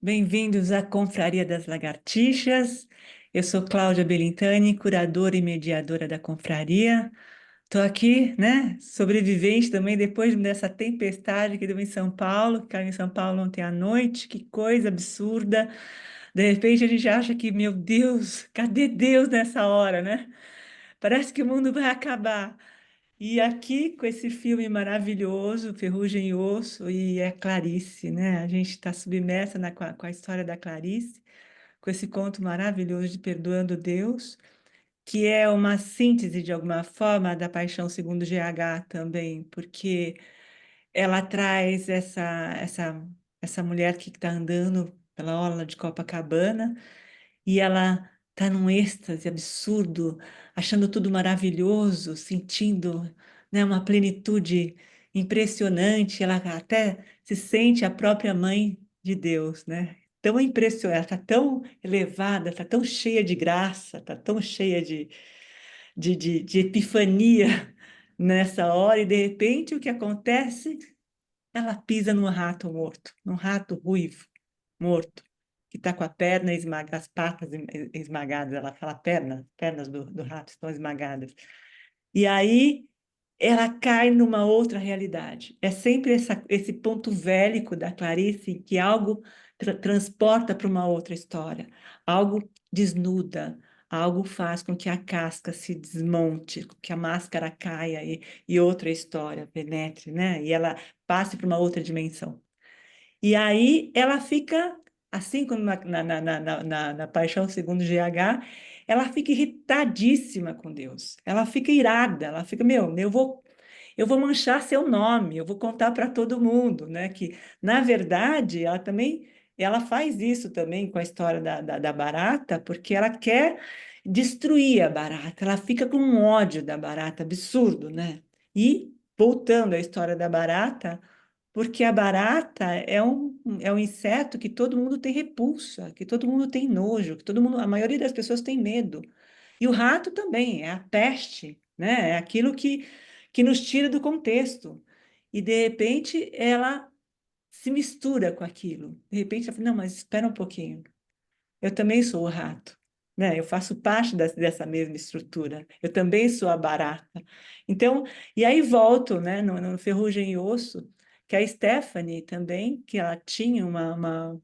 Bem-vindos à Confraria das Lagartixas. Eu sou Cláudia Belintani, curadora e mediadora da Confraria. Estou aqui, né, sobrevivente também depois dessa tempestade que deu em São Paulo, que caiu em São Paulo ontem à noite. Que coisa absurda. De repente a gente acha que, meu Deus, cadê Deus nessa hora, né? Parece que o mundo vai acabar. E aqui, com esse filme maravilhoso, Ferrugem e Osso, e é Clarice, né? A gente está submersa com a história da Clarice, com esse conto maravilhoso de Perdoando Deus, que é uma síntese, de alguma forma, da Paixão segundo GH também, porque ela traz essa mulher que está andando pela orla de Copacabana, e ela está num êxtase absurdo, achando tudo maravilhoso, sentindo, né, uma plenitude impressionante. Ela até se sente a própria mãe de Deus, né? Tão impressionante, está tão elevada, está tão cheia de graça, está tão cheia de epifania nessa hora, e de repente o que acontece? Ela pisa num rato morto, num rato ruivo, morto, que está com a perna esmagada, as patas esmagadas. Ela fala pernas, pernas do rato estão esmagadas. E aí ela cai numa outra realidade. É sempre esse ponto vélico da Clarice que algo transporta para uma outra história, algo desnuda, algo faz com que a casca se desmonte, com que a máscara caia e outra história penetre, né? E ela passe para uma outra dimensão. E aí ela fica, assim como na Paixão segundo GH, ela fica irritadíssima com Deus. Ela fica irada, ela fica, meu, eu vou manchar seu nome, eu vou contar para todo mundo, né? Que, na verdade, ela faz isso também com a história da barata, porque ela quer destruir a barata, ela fica com um ódio da barata absurdo, né? E, voltando à história da barata, porque a barata é um inseto que todo mundo tem repulsa, que todo mundo tem nojo, que todo mundo, a maioria das pessoas tem medo. E o rato também, é a peste, né? É aquilo que nos tira do contexto. E, de repente, ela se mistura com aquilo. De repente, ela fala, não, mas espera um pouquinho. Eu também sou o rato, né? Eu faço parte dessa mesma estrutura. Eu também sou a barata. Então, e aí volto, né, no Ferrugem e Osso, que a Stephanie também, que ela tinha uma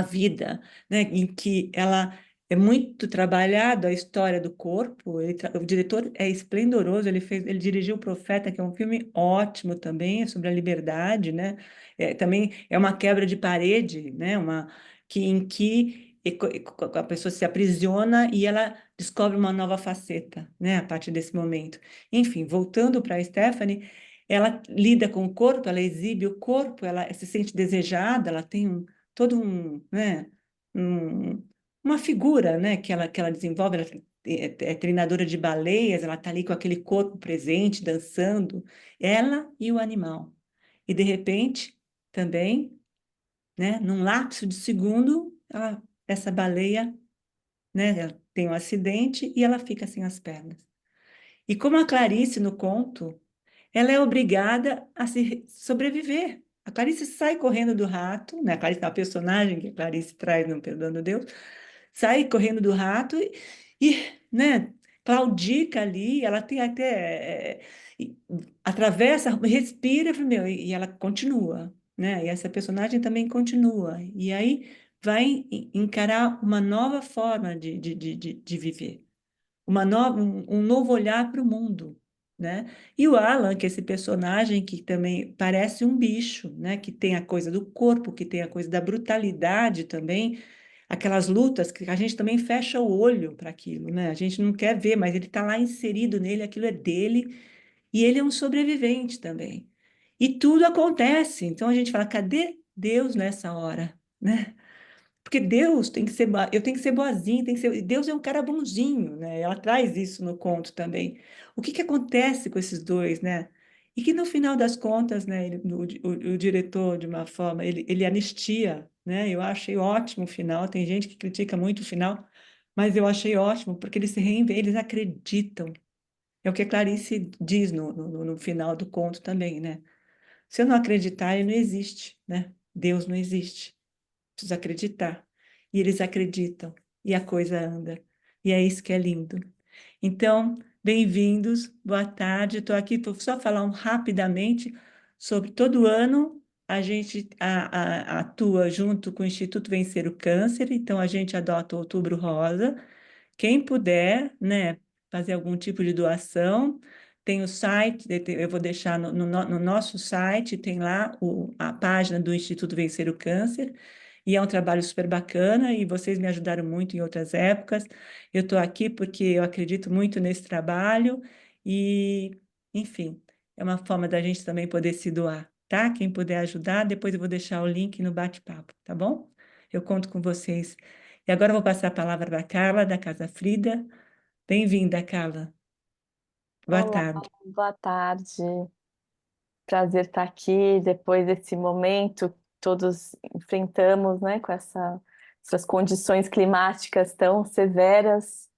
vida, né, em que ela é muito trabalhado a história do corpo. O diretor é esplendoroso. Ele dirigiu O Profeta, que é um filme ótimo também, é sobre a liberdade, né? Também é uma quebra de parede, né? Em que a pessoa se aprisiona e ela descobre uma nova faceta, né? A partir desse momento. Enfim, voltando para a Stephanie, ela lida com o corpo, ela exibe o corpo, ela se sente desejada, ela tem todo né, um- uma figura, né, que ela desenvolve. Ela é treinadora de baleias, ela está ali com aquele corpo presente, dançando, ela e o animal. E, de repente, também, né, num lapso de segundo, essa baleia, né, ela tem um acidente e ela fica sem as pernas. E como a Clarice no conto, ela é obrigada a se sobreviver. A Clarice sai correndo do rato, né? A Clarice é uma personagem que a Clarice traz no Perdoando Deus, sai correndo do rato né, claudica ali. Ela tem até, atravessa, respira, meu, e ela continua, né? E essa personagem também continua. E aí vai encarar uma nova forma de viver, um novo olhar para o mundo, né? E o Alan, que é esse personagem que também parece um bicho, né? Que tem a coisa do corpo, que tem a coisa da brutalidade também, aquelas lutas que a gente também fecha o olho para aquilo, né? A gente não quer ver, mas ele está lá inserido nele, aquilo é dele, e ele é um sobrevivente também. E tudo acontece, então a gente fala, cadê Deus nessa hora, né? Porque Deus tem que ser, eu tenho que ser boazinha, tem que ser, Deus é um cara bonzinho, né? Ela traz isso no conto também. O que que acontece com esses dois, né? E que no final das contas, né, o diretor, de uma forma, ele anistia, né? Eu achei ótimo o final. Tem gente que critica muito o final, mas eu achei ótimo, porque eles se reinventam, eles acreditam. É o que a Clarice diz no final do conto também, né? Se eu não acreditar, ele não existe, né? Deus não existe. Preciso acreditar. E eles acreditam, e a coisa anda. E é isso que é lindo. Então, bem-vindos, boa tarde. Estou aqui para só falar rapidamente sobre todo ano. A gente atua junto com o Instituto Vencer o Câncer, então a gente adota o Outubro Rosa. Quem puder, né, fazer algum tipo de doação, tem o site, eu vou deixar no nosso site, tem lá a página do Instituto Vencer o Câncer, e é um trabalho super bacana, e vocês me ajudaram muito em outras épocas. Eu estou aqui porque eu acredito muito nesse trabalho, e, enfim, é uma forma da gente também poder se doar, tá? Quem puder ajudar, depois eu vou deixar o link no bate-papo, tá bom? Eu conto com vocês. E agora eu vou passar a palavra para a Carla, da Casa Frida. Bem-vinda, Carla. Boa Olá, tarde. boa tarde. Prazer estar aqui depois desse momento que todos enfrentamos, né, com essas condições climáticas tão severas,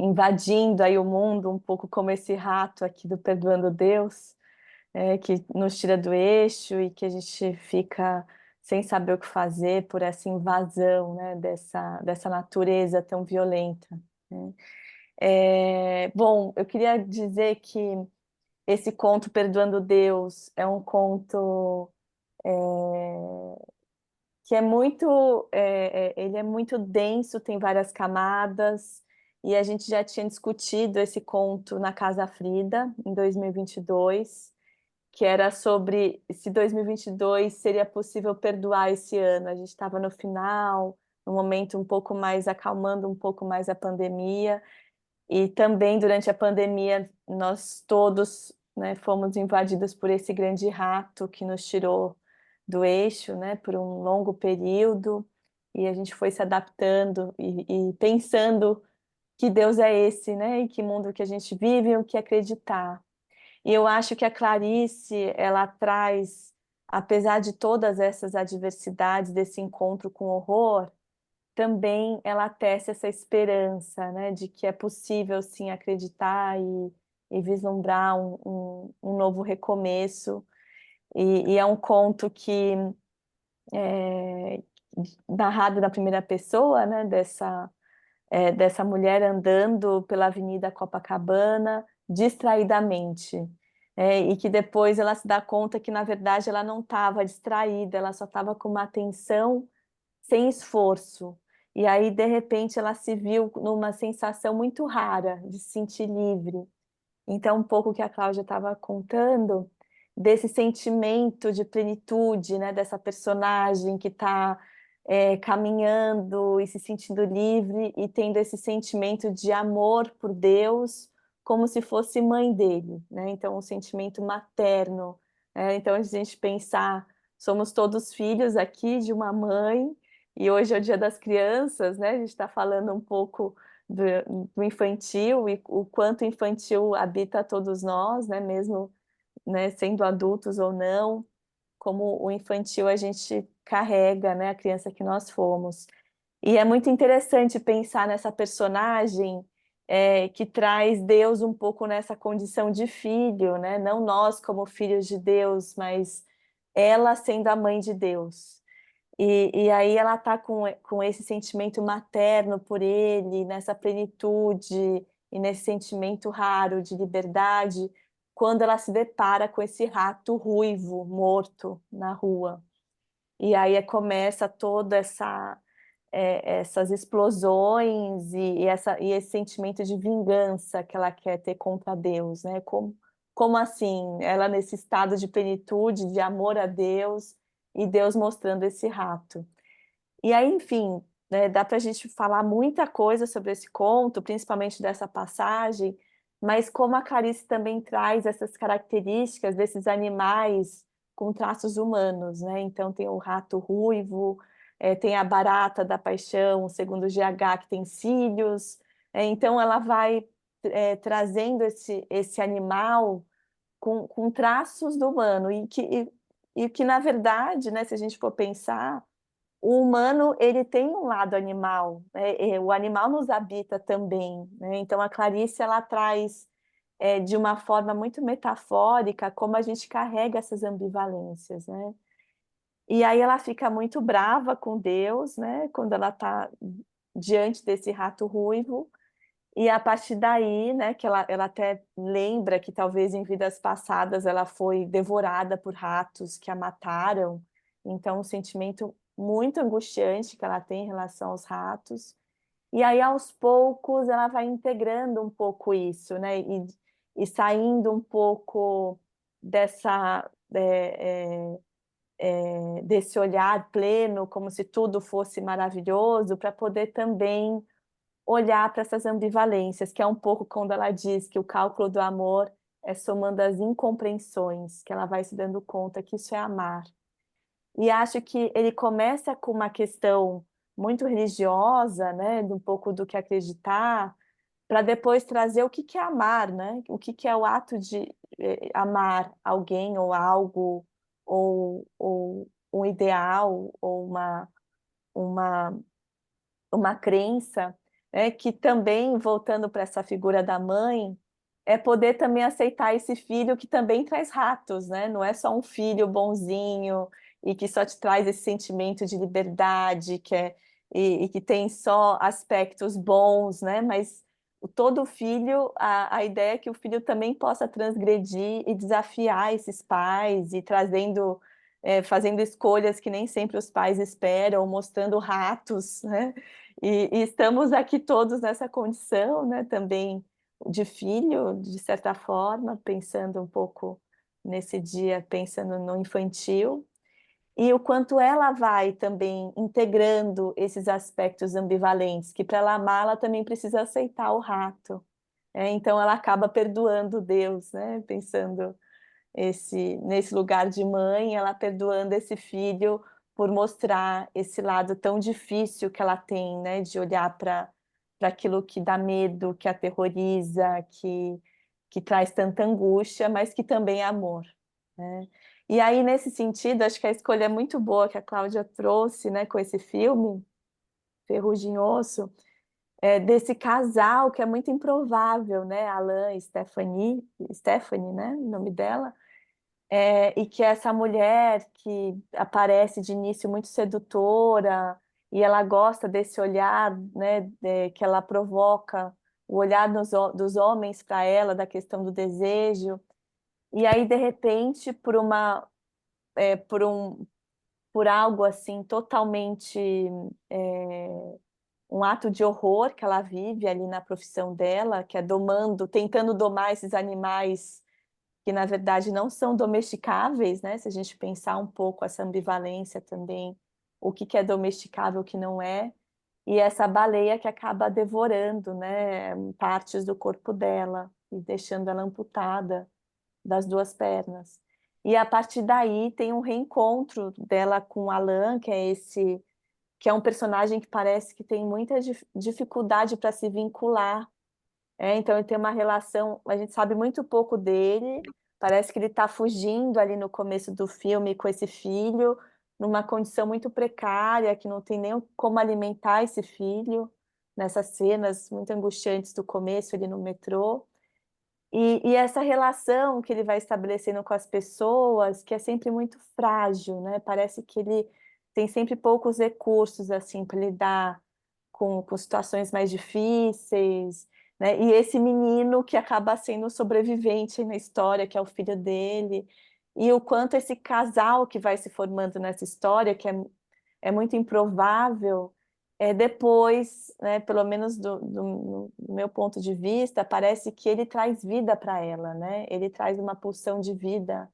invadindo aí o mundo, um pouco como esse rato aqui do Perdoando Deus, que nos tira do eixo e que a gente fica sem saber o que fazer por essa invasão, né, dessa natureza tão violenta, né? Bom, eu queria dizer que esse conto Perdoando Deus é um conto é, que é muito, ele é muito denso, tem várias camadas, e a gente já tinha discutido esse conto na Casa Frida, em 2022, que era sobre se 2022 seria possível perdoar esse ano. A gente estava no final, no momento um pouco mais acalmando um pouco mais a pandemia, e também durante a pandemia nós todos, né, fomos invadidos por esse grande rato que nos tirou do eixo, né, por um longo período, e a gente foi se adaptando e pensando que Deus é esse, né, e que mundo que a gente vive e o que acreditar. E eu acho que a Clarice, ela traz, apesar de todas essas adversidades desse encontro com o horror, também ela tece essa esperança, né, de que é possível sim acreditar e vislumbrar um novo recomeço. E é um conto que é narrado na primeira pessoa, né, dessa mulher andando pela Avenida Copacabana distraidamente. E que depois ela se dá conta que, na verdade, ela não estava distraída, ela só estava com uma atenção sem esforço. E aí, de repente, ela se viu numa sensação muito rara de se sentir livre. Então, um pouco que a Cláudia estava contando, desse sentimento de plenitude, né, dessa personagem que está caminhando e se sentindo livre e tendo esse sentimento de amor por Deus, como se fosse mãe dele, né? Então, um sentimento materno. Então, a gente pensar, somos todos filhos aqui de uma mãe, e hoje é o Dia das Crianças, né? A gente está falando um pouco do infantil e o quanto infantil habita todos nós, né? Mesmo, né, sendo adultos ou não, como o infantil a gente carrega, né, a criança que nós fomos. E é muito interessante pensar nessa personagem que traz Deus um pouco nessa condição de filho, né? Não nós como filhos de Deus, mas ela sendo a mãe de Deus. E aí ela está com esse sentimento materno por ele, nessa plenitude e nesse sentimento raro de liberdade, quando ela se depara com esse rato ruivo, morto, na rua. E aí começa toda essas explosões e esse sentimento de vingança que ela quer ter contra Deus, né? Como assim? Ela nesse estado de plenitude, de amor a Deus, e Deus mostrando esse rato. E aí, enfim, né, dá para a gente falar muita coisa sobre esse conto, principalmente dessa passagem, mas como a Clarice também traz essas características desses animais com traços humanos, né? Então tem o rato ruivo, tem a barata da paixão, segundo o GH, que tem cílios. Então ela vai trazendo esse animal com traços do humano, e que, na verdade, né, se a gente for pensar, o humano ele tem um lado animal, né? O animal nos habita também, né? Então a Clarice ela traz de uma forma muito metafórica como a gente carrega essas ambivalências, né? E aí ela fica muito brava com Deus, né? Quando ela está diante desse rato ruivo. E a partir daí, né, que ela até lembra que talvez em vidas passadas ela foi devorada por ratos que a mataram. Então, um sentimento muito angustiante que ela tem em relação aos ratos. E aí, aos poucos, ela vai integrando um pouco isso, né? E saindo um pouco dessa, desse olhar pleno, como se tudo fosse maravilhoso, para poder também olhar para essas ambivalências, que é um pouco quando ela diz que o cálculo do amor é somando as incompreensões, que ela vai se dando conta que isso é amar. E acho que ele começa com uma questão muito religiosa, né, de um pouco do que acreditar, para depois trazer o que é amar, né? O que é o ato de amar alguém ou algo, ou um ideal, ou uma uma crença, né, que também, voltando para essa figura da mãe, é poder também aceitar esse filho que também traz ratos, né? Não é só um filho bonzinho e que só te traz esse sentimento de liberdade, e que tem só aspectos bons, né? Mas todo filho, a ideia é que o filho também possa transgredir e desafiar esses pais e trazendo, fazendo escolhas que nem sempre os pais esperam, mostrando ratos, né? E estamos aqui todos nessa condição, né, também de filho, de certa forma, pensando um pouco nesse dia, pensando no infantil, e o quanto ela vai também integrando esses aspectos ambivalentes, que para ela amar, ela também precisa aceitar o rato. Então ela acaba perdoando Deus, né, pensando nesse lugar de mãe, ela perdoando esse filho por mostrar esse lado tão difícil que ela tem, né, de olhar para aquilo que dá medo, que aterroriza, que traz tanta angústia, mas que também é amor, né? E aí, nesse sentido, acho que a escolha é muito boa que a Cláudia trouxe, né, com esse filme, Ferrugem e Osso, desse casal que é muito improvável, né, Alan e Stephanie, né, o nome dela, e que essa mulher que aparece de início muito sedutora, e ela gosta desse olhar, né, que ela provoca, o olhar dos homens para ela, da questão do desejo, e aí, de repente, por algo assim totalmente, um ato de horror que ela vive ali na profissão dela, que é tentando domar esses animais que na verdade não são domesticáveis, né? Se a gente pensar um pouco essa ambivalência também, o que é domesticável, o que não é, e essa baleia que acaba devorando, né, partes do corpo dela e deixando ela amputada das duas pernas. E a partir daí tem um reencontro dela com Alan, que é um personagem que parece que tem muita dificuldade para se vincular, então ele tem uma relação, a gente sabe muito pouco dele, parece que ele está fugindo ali no começo do filme com esse filho, numa condição muito precária, que não tem nem como alimentar esse filho, nessas cenas muito angustiantes do começo ali no metrô. E essa relação que ele vai estabelecendo com as pessoas, que é sempre muito frágil, né? Parece que ele tem sempre poucos recursos assim para lidar com situações mais difíceis, né? E esse menino que acaba sendo o sobrevivente na história, que é o filho dele, e o quanto esse casal que vai se formando nessa história, que é muito improvável, depois, né, pelo menos do meu ponto de vista, parece que ele traz vida para ela, né? Ele traz uma pulsão de vida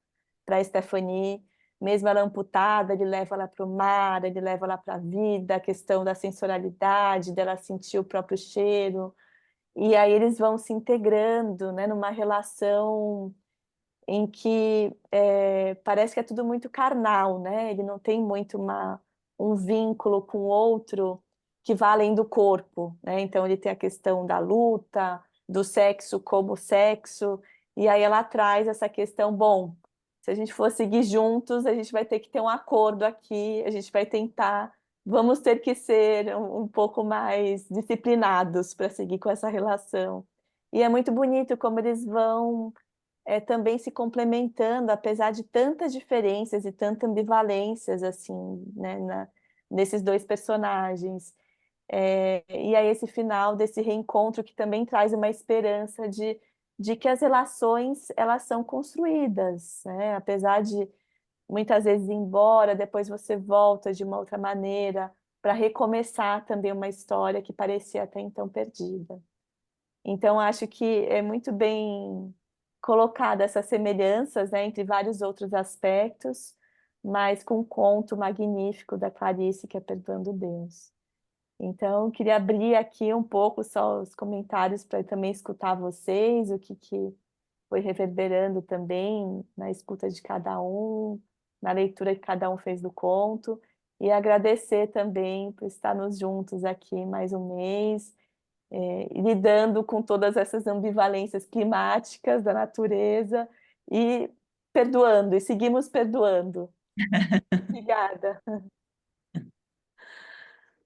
para Stephanie, mesmo ela amputada, ele leva ela para o mar, ele leva ela para a vida, a questão da sensorialidade, dela sentir o próprio cheiro, e aí eles vão se integrando, né, numa relação em que parece que é tudo muito carnal, né? Ele não tem muito um vínculo com o outro que vá além do corpo, né? Então ele tem a questão da luta, do sexo como sexo, e aí ela traz essa questão, bom, se a gente for seguir juntos, a gente vai ter que ter um acordo aqui, a gente vai tentar, vamos ter que ser um pouco mais disciplinados para seguir com essa relação. E é muito bonito como eles vão também se complementando, apesar de tantas diferenças e tantas ambivalências assim, né, nesses dois personagens. E aí esse final desse reencontro que também traz uma esperança de que as relações elas são construídas, né? Apesar de muitas vezes ir embora, depois você volta de uma outra maneira para recomeçar também uma história que parecia até então perdida. Então, acho que é muito bem colocada essas semelhanças, né, entre vários outros aspectos, mas com um conto magnífico da Clarice, que é Perdoando Deus. Então, queria abrir aqui um pouco só os comentários para também escutar vocês, o que foi reverberando também na escuta de cada um, na leitura que cada um fez do conto, e agradecer também por estarmos juntos aqui mais um mês, lidando com todas essas ambivalências climáticas da natureza e perdoando, e seguimos perdoando. Obrigada.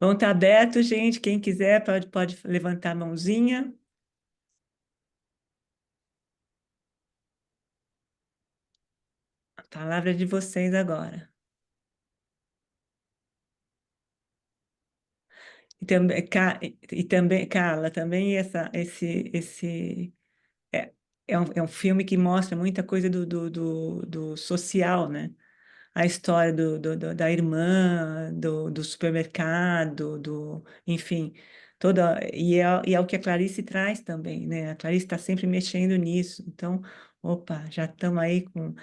Bom, tá aberto, gente. Quem quiser pode levantar a mãozinha. A palavra é de vocês agora. E também, Carla, também esse é, é um filme que mostra muita coisa do social, né? A história da irmã, do supermercado, enfim, e é o que a Clarice traz também, né? A Clarice está sempre mexendo nisso. Então, opa, já estamos aí com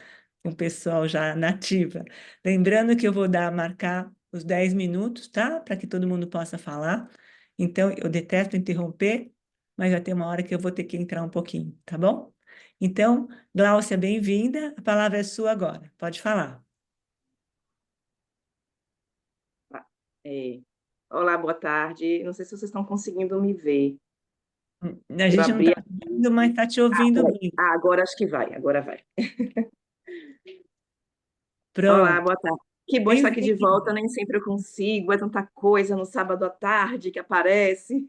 o pessoal já nativa. Lembrando que eu vou marcar os 10 minutos, tá? Para que todo mundo possa falar. Então, eu detesto interromper, mas já tem uma hora que eu vou ter que entrar um pouquinho, tá bom? Então, Gláucia, bem-vinda. A palavra é sua agora. Pode falar. Tá. É, Olá, boa tarde. Não sei se vocês estão conseguindo me ver. A Eu gente não está abri. vendo, mas está te ouvindo Peraí. bem. Agora acho que vai, agora vai. Olá, Pronto. boa tarde. Que bom estar aqui de volta, Bem-vinda. nem sempre eu consigo, é tanta coisa no sábado à tarde que aparece.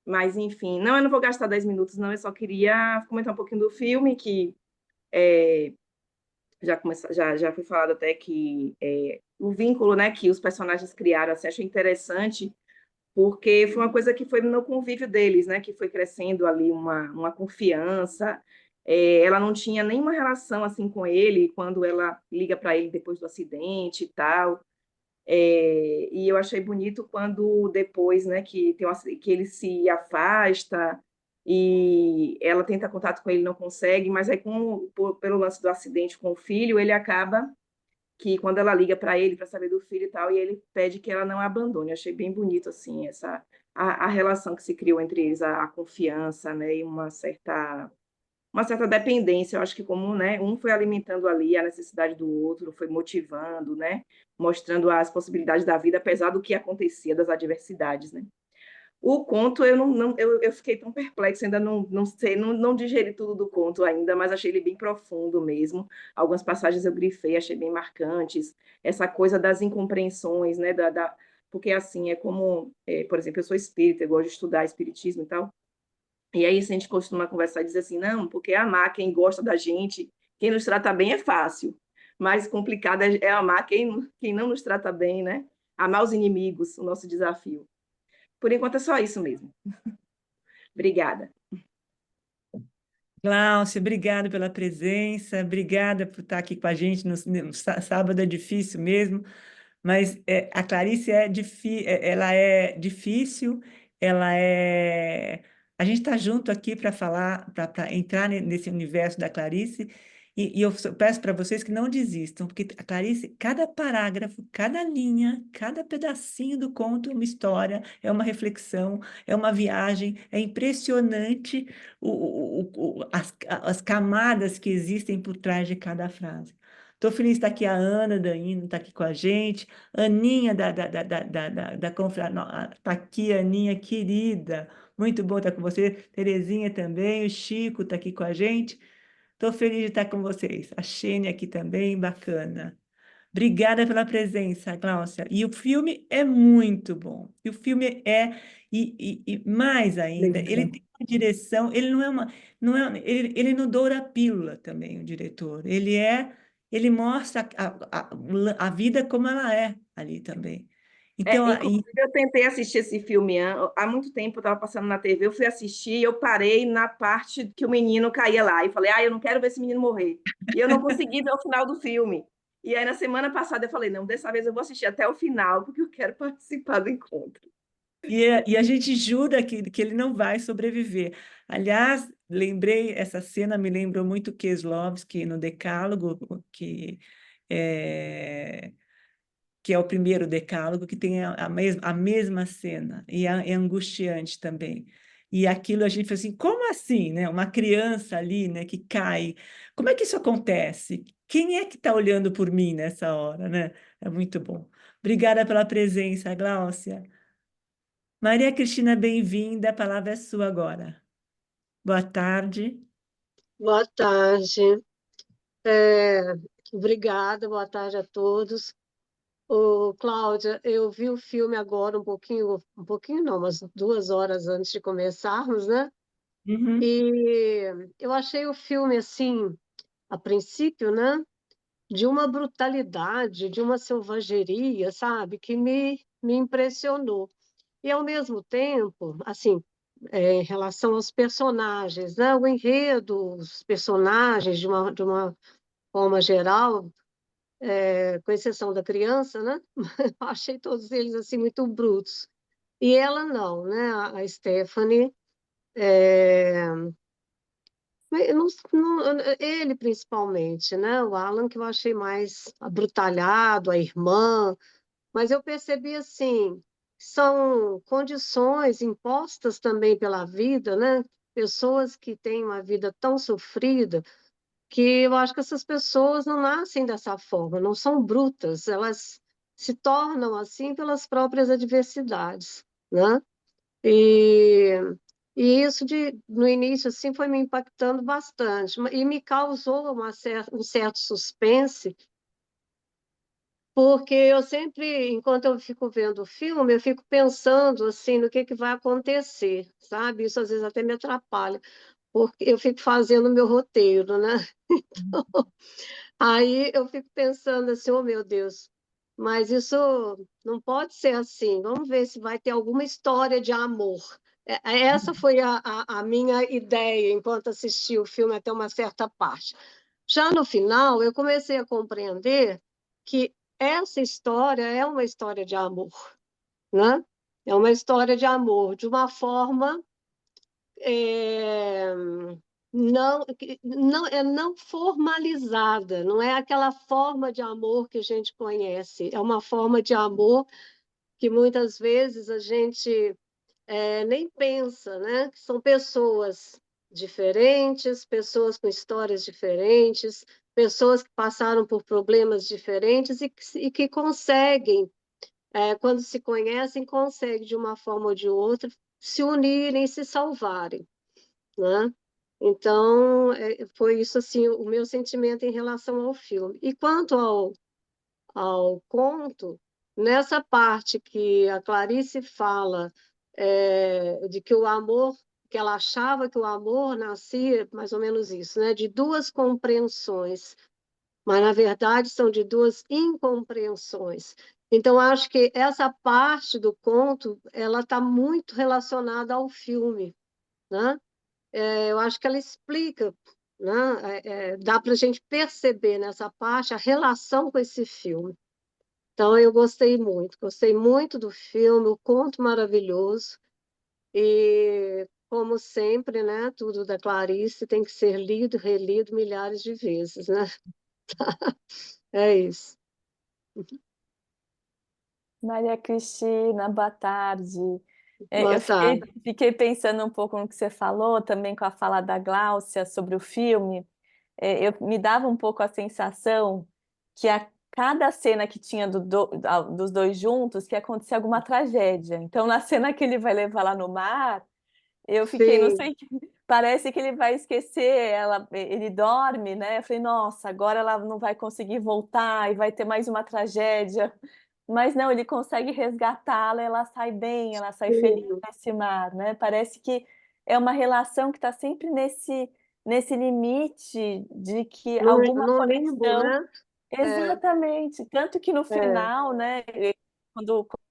Mas, enfim, não, eu não vou gastar 10 minutos, não, eu só queria comentar um pouquinho do filme, que é, já foi falado até que o vínculo, né, que os personagens criaram, assim, achei interessante, porque foi uma coisa que foi no convívio deles, né, que foi crescendo ali uma confiança. Ela não tinha nenhuma relação assim com ele quando ela liga para ele depois do acidente e tal. E eu achei bonito quando depois, né, que ele se afasta e ela tenta contato com ele, não consegue, mas aí pelo lance do acidente com o filho, ele acaba que quando ela liga para ele para saber do filho e tal, e ele pede que ela não a abandone. Eu achei bem bonito assim a relação que se criou entre eles, a confiança, né, e uma certa dependência. Eu acho que como, né, um foi alimentando ali a necessidade do outro, foi motivando, né, mostrando as possibilidades da vida apesar do que acontecia, das adversidades, né. O conto, eu fiquei tão perplexa, ainda não sei, não digeri tudo do conto ainda, mas achei ele bem profundo mesmo. Algumas passagens eu grifei, achei bem marcantes. Essa coisa das incompreensões, né? Porque, assim, é como, por exemplo, eu sou espírita, eu gosto de estudar espiritismo e tal, e aí a gente costuma conversar e dizer assim, não, porque amar quem gosta da gente, quem nos trata bem é fácil, mais complicado é amar quem não nos trata bem, né? Amar os inimigos, o nosso desafio. Por enquanto é só isso mesmo. Obrigada. Cláudia, obrigada pela presença, obrigada por estar aqui com a gente no sábado, é difícil mesmo, mas a Clarice ela é difícil, ela é. A gente está junto aqui para falar, para entrar nesse universo da Clarice, e eu peço para vocês que não desistam, porque a Clarice, cada parágrafo, cada linha, cada pedacinho do conto é uma história, é uma reflexão, é uma viagem, é impressionante as camadas que existem por trás de cada frase. Estou feliz de estar aqui, a Ana Daíno está aqui com a gente, Aninha da está aqui, Aninha querida, muito bom estar com você, Terezinha também, o Chico está aqui com a gente, estou feliz de estar com vocês, a Xênia aqui também, bacana. Obrigada pela presença, Gláucia. E o filme é muito bom. E o filme é, e mais ainda, ele Obrigada. tem uma direção, ele não é uma, não é, ele não doura a pílula também, o diretor. Ele mostra a vida como ela é ali também. Então, Inclusive, eu tentei assistir esse filme há muito tempo, eu estava passando na TV, eu fui assistir e eu parei na parte que o menino caía lá. E falei, eu não quero ver esse menino morrer. E eu não consegui ver o final do filme. E aí, na semana passada, eu falei, não, dessa vez eu vou assistir até o final, porque eu quero participar do encontro. e a gente jura que ele não vai sobreviver. Aliás, lembrei, essa cena me lembrou muito Kieslowski no Decálogo, é, que é o primeiro decálogo, que tem a mesma cena, e é angustiante também. E aquilo a gente fala assim, como assim, né? Uma criança ali, né, que cai. Como é que isso acontece? Quem é que está olhando por mim nessa hora, né? É muito bom. Obrigada pela presença, Gláucia. Maria Cristina, bem-vinda. A palavra é sua agora. Boa tarde. Boa tarde. É, Obrigada, boa tarde a todos. Cláudia, eu vi o filme agora um pouquinho não, umas 2 horas antes de começarmos, né? Uhum. E eu achei o filme, assim, a princípio, né? De uma brutalidade, de uma selvageria, sabe? Que me impressionou. E, ao mesmo tempo, assim, em relação aos personagens, né? O enredo, os personagens, de uma forma geral, com exceção da criança, né? Eu achei todos eles assim muito brutos. E ela não, né? A Stephanie, é, ele principalmente, né? O Alan que eu achei mais abrutalhado, a irmã, mas eu percebi assim, são condições impostas também pela vida, né? Pessoas que têm uma vida tão sofrida que eu acho que essas pessoas não nascem dessa forma, não são brutas, elas se tornam assim pelas próprias adversidades, né? E, e isso no início assim foi me impactando bastante e me causou um certo suspense, porque eu sempre, enquanto eu fico vendo o filme, eu fico pensando assim no que vai acontecer, sabe? Isso às vezes até me atrapalha, porque eu fico fazendo o meu roteiro, né? Aí eu fico pensando assim, oh meu Deus, mas isso não pode ser assim. Vamos ver se vai ter alguma história de amor. Essa foi a minha ideia enquanto assisti o filme até uma certa parte. Já no final, eu comecei a compreender que essa história é uma história de amor, né? É uma história de amor de uma forma é, não formalizada, não é aquela forma de amor que a gente conhece, é uma forma de amor que muitas vezes a gente nem pensa, né? Que são pessoas diferentes, pessoas com histórias diferentes, pessoas que passaram por problemas diferentes e que conseguem, quando se conhecem, conseguem de uma forma ou de outra se unirem e se salvarem, né? Então, foi isso assim o meu sentimento em relação ao filme. E quanto ao conto, nessa parte que a Clarice fala de que o amor, que ela achava que o amor nascia, mais ou menos isso, né, de duas compreensões, mas na verdade são de duas incompreensões. Então, acho que essa parte do conto ela está muito relacionada ao filme, né? Eu acho que ela explica, né? Dá para a gente perceber nessa parte a relação com esse filme. Então, eu gostei muito do filme, o conto maravilhoso, e, como sempre, né, tudo da Clarice tem que ser lido, relido milhares de vezes, né? É isso. Maria Cristina, boa tarde. Eu Boa fiquei, tarde. fiquei pensando um pouco no que você falou, também com a fala da Gláucia sobre o filme. Me dava um pouco a sensação que a cada cena que tinha dos dois juntos, que acontecia alguma tragédia. Então, na cena que ele vai levar lá no mar, eu fiquei, não Sim, sei, parece que ele vai esquecer, ele dorme, né? Eu falei, nossa, agora ela não vai conseguir voltar e vai ter mais uma tragédia. Mas não, ele consegue resgatá-la, ela sai bem, ela sai feliz Sim, desse mar, né? Parece que é uma relação que está sempre nesse limite de que alguma no limbo, conexão. né? É, Exatamente, tanto que no é. final, né,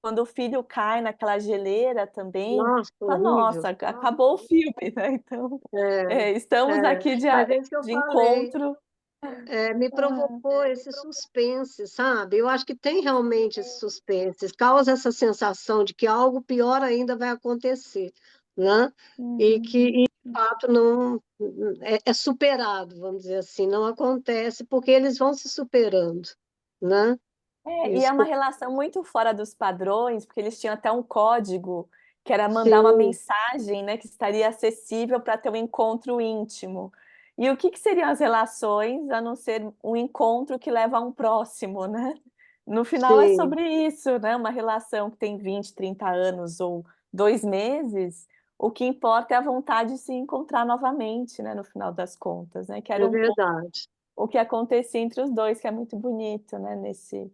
quando o filho cai naquela geleira também, Nossa, fala, horrível. nossa, acabou o filme, né? Então, É, estamos é. aqui Mas é isso que eu de falei. encontro. Me Ah, provocou esse suspense, sabe? Eu acho que tem realmente esse suspense, causa essa sensação de que algo pior ainda vai acontecer, né? E uhum. que, de fato, não é superado, vamos dizer assim, não acontece porque eles vão se superando, né? E é Isso que uma relação muito fora dos padrões, porque eles tinham até um código que era mandar uma sim, mensagem, né, que estaria acessível para ter um encontro íntimo. E o que que seriam as relações, a não ser um encontro que leva a um próximo, né? No final é sim, sobre isso, né? Uma relação que tem 20, 30 anos ou 2 meses, o que importa é a vontade de se encontrar novamente, né, no final das contas, né? Que é era um pouco verdade. o que acontecia entre os dois, que é muito bonito, né, Sim,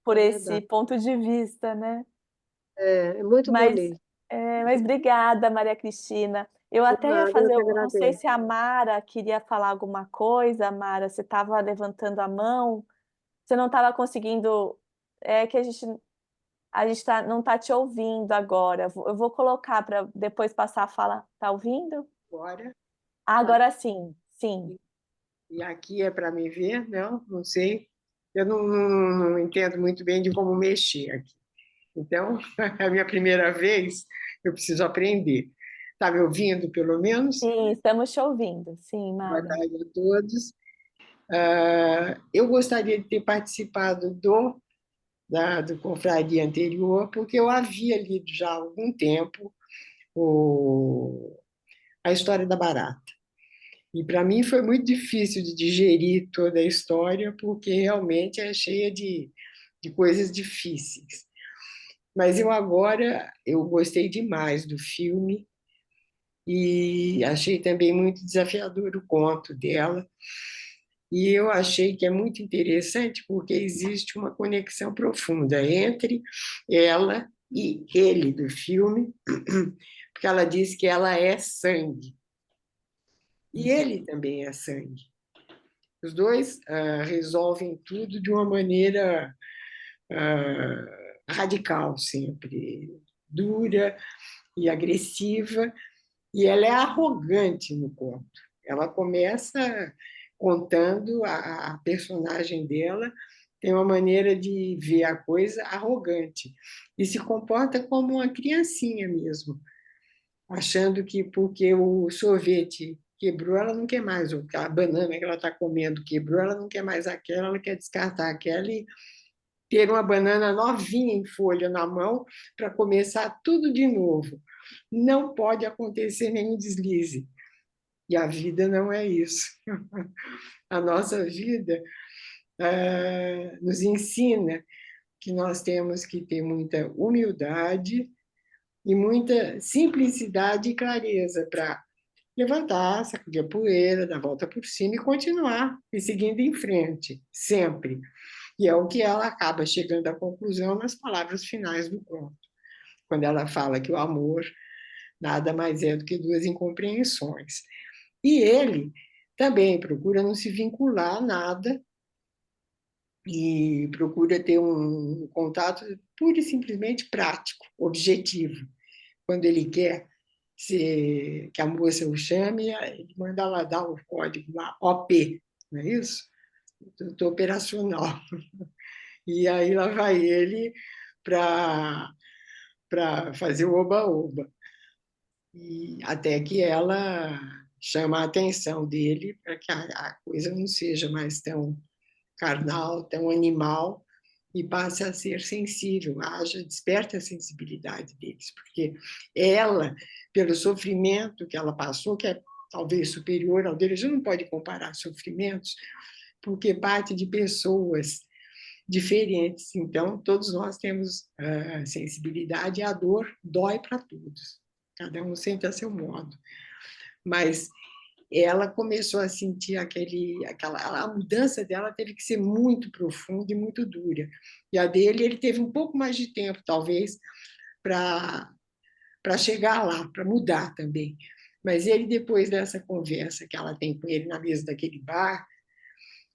por é esse verdade. ponto de vista, né. É muito Mas bonito. mas obrigada, Maria Cristina. Eu até ia Nada, eu fazer que eu não sei agradeço. se a Mara queria falar alguma coisa, Mara, você estava levantando a mão, você não estava conseguindo é que a gente não está te ouvindo agora. Eu vou colocar para depois passar a fala. Tá ouvindo? Agora, Ah, tá. agora sim, sim. E aqui é para me ver? Não, não sei. Eu não entendo muito bem de como mexer aqui. Então, é a minha primeira vez, eu preciso aprender. Está me ouvindo, pelo menos? Sim, estamos te ouvindo. Sim, Boa Mara. tarde a todos. Eu gostaria de ter participado do confraria anterior, porque eu havia lido já há algum tempo a história da barata. E para mim foi muito difícil de digerir toda a história, porque realmente é cheia de coisas difíceis. Mas eu gostei demais do filme e achei também muito desafiador o conto dela. E eu achei que é muito interessante porque existe uma conexão profunda entre ela e ele do filme, porque ela diz que ela é sangue e ele também é sangue. Os dois resolvem tudo de uma maneira radical, sempre dura e agressiva, e ela é arrogante no conto. Ela começa contando, a personagem dela tem uma maneira de ver a coisa arrogante e se comporta como uma criancinha mesmo, achando que porque o sorvete quebrou, ela não quer mais, ou a banana que ela está comendo quebrou, ela não quer mais aquela, ela quer descartar aquela e ter uma banana novinha em folha na mão para começar tudo de novo. Não pode acontecer nenhum deslize. E a vida não é isso. A nossa vida nos ensina que nós temos que ter muita humildade e muita simplicidade e clareza para levantar, sacudir a poeira, dar a volta por cima e continuar e seguindo em frente, sempre. E é o que ela acaba chegando à conclusão nas palavras finais do conto, quando ela fala que o amor nada mais é do que duas incompreensões. E ele também procura não se vincular a nada e procura ter um contato pura e simplesmente prático, objetivo. Quando ele quer que a moça o chame, ele manda ela dar o código lá, OP, não é isso? Estou operacional. E aí lá vai ele para fazer o oba-oba. E até que ela chama a atenção dele para que a coisa não seja mais tão carnal, tão animal, e passe a ser sensível, desperta a sensibilidade deles, porque ela, pelo sofrimento que ela passou, que é talvez superior ao deles, não pode comparar sofrimentos, porque parte de pessoas diferentes. Então, todos nós temos sensibilidade e a dor dói para todos. Cada um sente a seu modo. mas ela começou a sentir a mudança dela teve que ser muito profunda e muito dura. E a dele, ele teve um pouco mais de tempo, talvez, para chegar lá, para mudar também. Mas ele, depois dessa conversa que ela tem com ele na mesa daquele bar,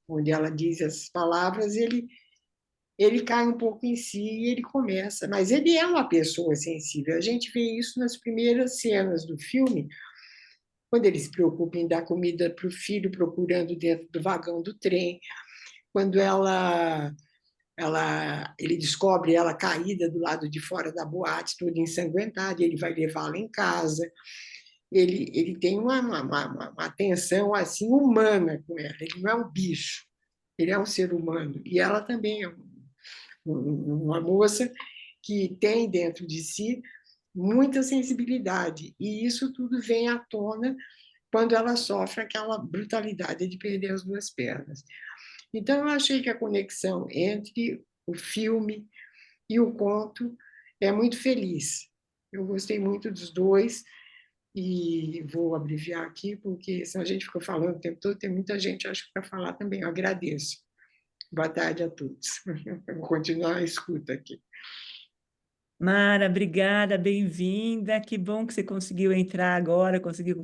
onde ela diz essas palavras, ele cai um pouco em si e ele começa. Mas ele é uma pessoa sensível. A gente vê isso nas primeiras cenas do filme, quando ele se preocupa em dar comida para o filho, procurando dentro do vagão do trem, quando ele descobre ela caída do lado de fora da boate, toda ensanguentada, ele vai levá-la em casa. Ele tem uma atenção assim humana com ela, ele não é um bicho, ele é um ser humano. E ela também é uma moça que tem dentro de si muita sensibilidade, e isso tudo vem à tona quando ela sofre aquela brutalidade de perder as duas pernas. Então, eu achei que a conexão entre o filme e o conto é muito feliz. Eu gostei muito dos dois, e vou abreviar aqui, porque senão a gente fica falando o tempo todo, tem muita gente, acho que, para falar também. Eu agradeço. Boa tarde a todos. Eu vou continuar a escuta aqui. Mara, obrigada, bem-vinda. Que bom que você conseguiu entrar agora, conseguiu.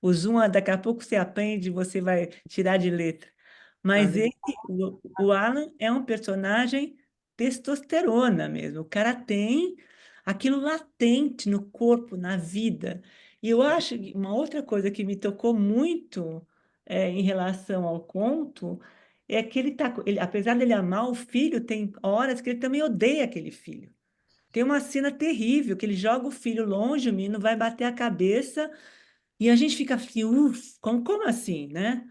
O Zoom, daqui a pouco você aprende, você vai tirar de letra. Mas ele, o Alan é um personagem testosterona mesmo. O cara tem aquilo latente no corpo, na vida. E eu acho que uma outra coisa que me tocou muito em relação ao conto é que apesar dele amar o filho, tem horas que ele também odeia aquele filho. Tem uma cena terrível, que ele joga o filho longe, o menino vai bater a cabeça, e a gente fica assim, como assim, né?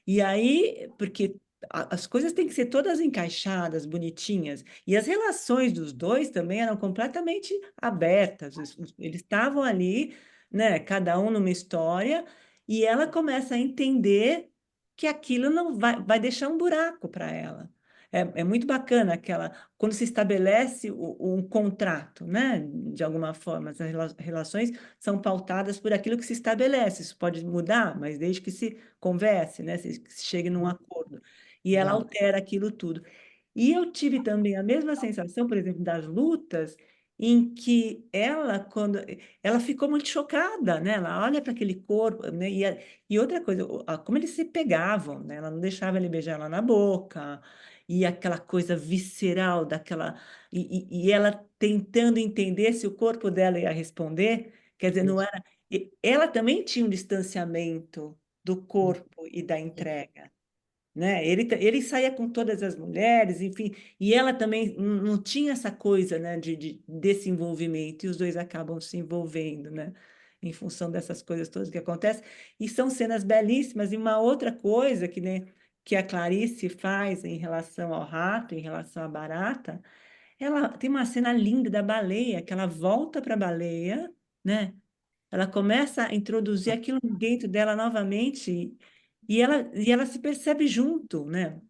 E aí, porque as coisas têm que ser todas encaixadas, bonitinhas, e as relações dos dois também eram completamente abertas, eles estavam ali, né, cada um numa história, e ela começa a entender que aquilo não vai deixar um buraco para ela. É muito bacana quando se estabelece um contrato, né? De alguma forma, as relações são pautadas por aquilo que se estabelece. Isso pode mudar, mas desde que se converse, né? Se chegue num acordo. E ela altera aquilo tudo. E eu tive também a mesma sensação, por exemplo, das lutas, em que quando ela ficou muito chocada, né? Ela olha para aquele corpo, né? E outra coisa, como eles se pegavam, né? Ela não deixava ele beijar ela na boca, e aquela coisa visceral daquela. E ela tentando entender se o corpo dela ia responder, quer dizer, não era. Ela também tinha um distanciamento do corpo e da entrega, né? Ele saía com todas as mulheres, enfim, e ela também não tinha essa coisa, né, desse envolvimento, e os dois acabam se envolvendo, né, em função dessas coisas todas que acontecem, e são cenas belíssimas. E uma outra coisa que a Clarice faz em relação ao rato, em relação à barata, ela tem uma cena linda da baleia, que ela volta para a baleia, né? Ela começa a introduzir aquilo dentro dela novamente, e ela se percebe junto, né?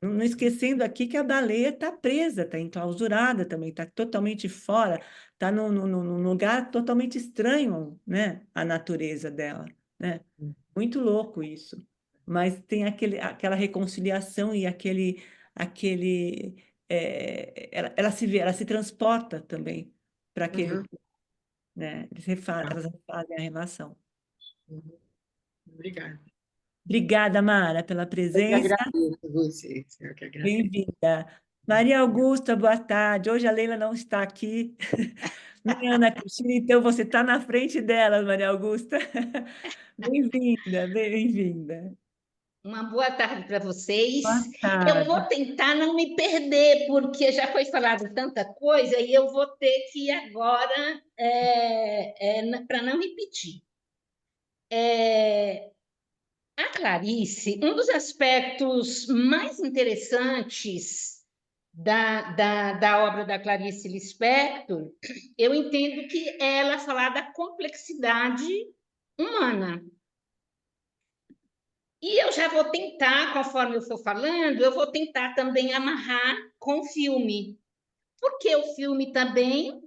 Não esquecendo aqui que a baleia está presa, está enclausurada também, está totalmente fora, está num lugar totalmente estranho, né? A natureza dela, né? Muito louco isso. Mas tem aquela reconciliação e ela se transporta também para aquele, Uhum. né? Elas refazem a relação. Obrigada. Obrigada, Mara, pela Eu que presença. agradeço a vocês. Eu que agradeço. Bem-vinda. Maria Augusta, boa tarde. Hoje a Leila não está aqui, nem a Ana Cristina, então você está na frente dela, Maria Augusta. Bem-vinda, bem-vinda. Uma boa tarde para vocês. Boa Eu vou tarde. tentar não me perder, porque já foi falado tanta coisa e eu vou ter que ir agora para não repetir. A Clarice, um dos aspectos mais interessantes da obra da Clarice Lispector, eu entendo que é ela falar da complexidade humana. E eu já vou tentar, conforme eu for falando, eu vou tentar também amarrar com o filme, porque o filme também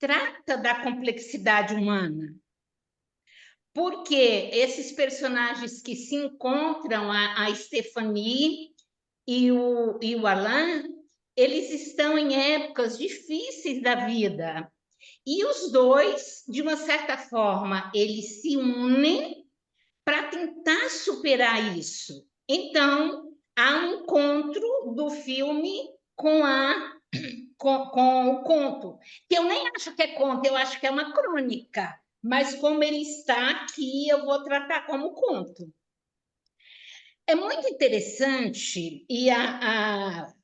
trata da complexidade humana. porque esses personagens que se encontram, a Stephanie e o Alain, eles estão em épocas difíceis da vida. E os dois, de uma certa forma, eles se unem para tentar superar isso. Então, há um encontro do filme com o conto, que eu nem acho que é conto, eu acho que é uma crônica, mas como ele está aqui, eu vou tratar como conto. É muito interessante, e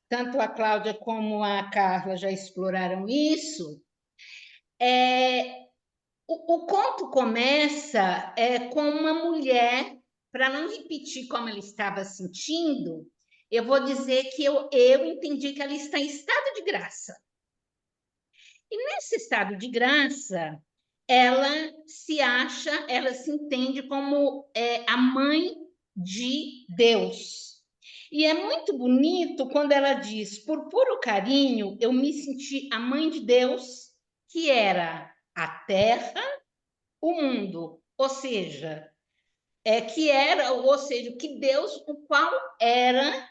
tanto a Cláudia como a Carla já exploraram isso. O conto começa com uma mulher, para não repetir como ela estava sentindo, eu vou dizer que eu entendi que ela está em estado de graça. E nesse estado de graça, ela se acha, ela se entende como a mãe de Deus. E é muito bonito quando ela diz, por puro carinho, eu me senti a mãe de Deus, que era a terra, o mundo, ou seja, que Deus, o qual era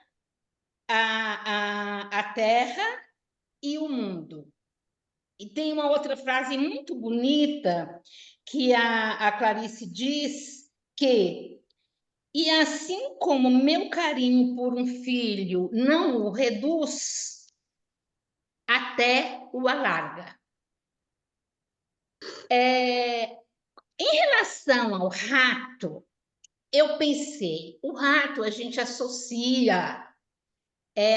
a terra e o mundo. E tem uma outra frase muito bonita que a Clarice diz que, e assim como meu carinho por um filho não o reduz, até o alarga. Em relação ao rato, eu pensei, o rato a gente associa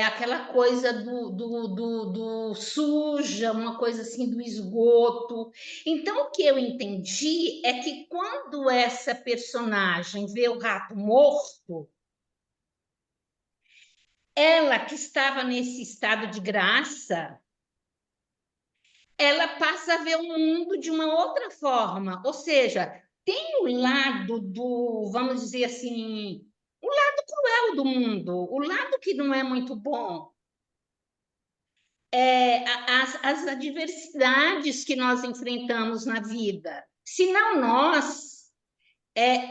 aquela coisa do suja, uma coisa assim do esgoto. Então, o que eu entendi é que quando essa personagem vê o rato morto, ela que estava nesse estado de graça, ela passa a ver o mundo de uma outra forma. Ou seja, tem o lado vamos dizer assim, o lado cruel do mundo, o lado que não é muito bom. As adversidades que nós enfrentamos na vida, se não nós,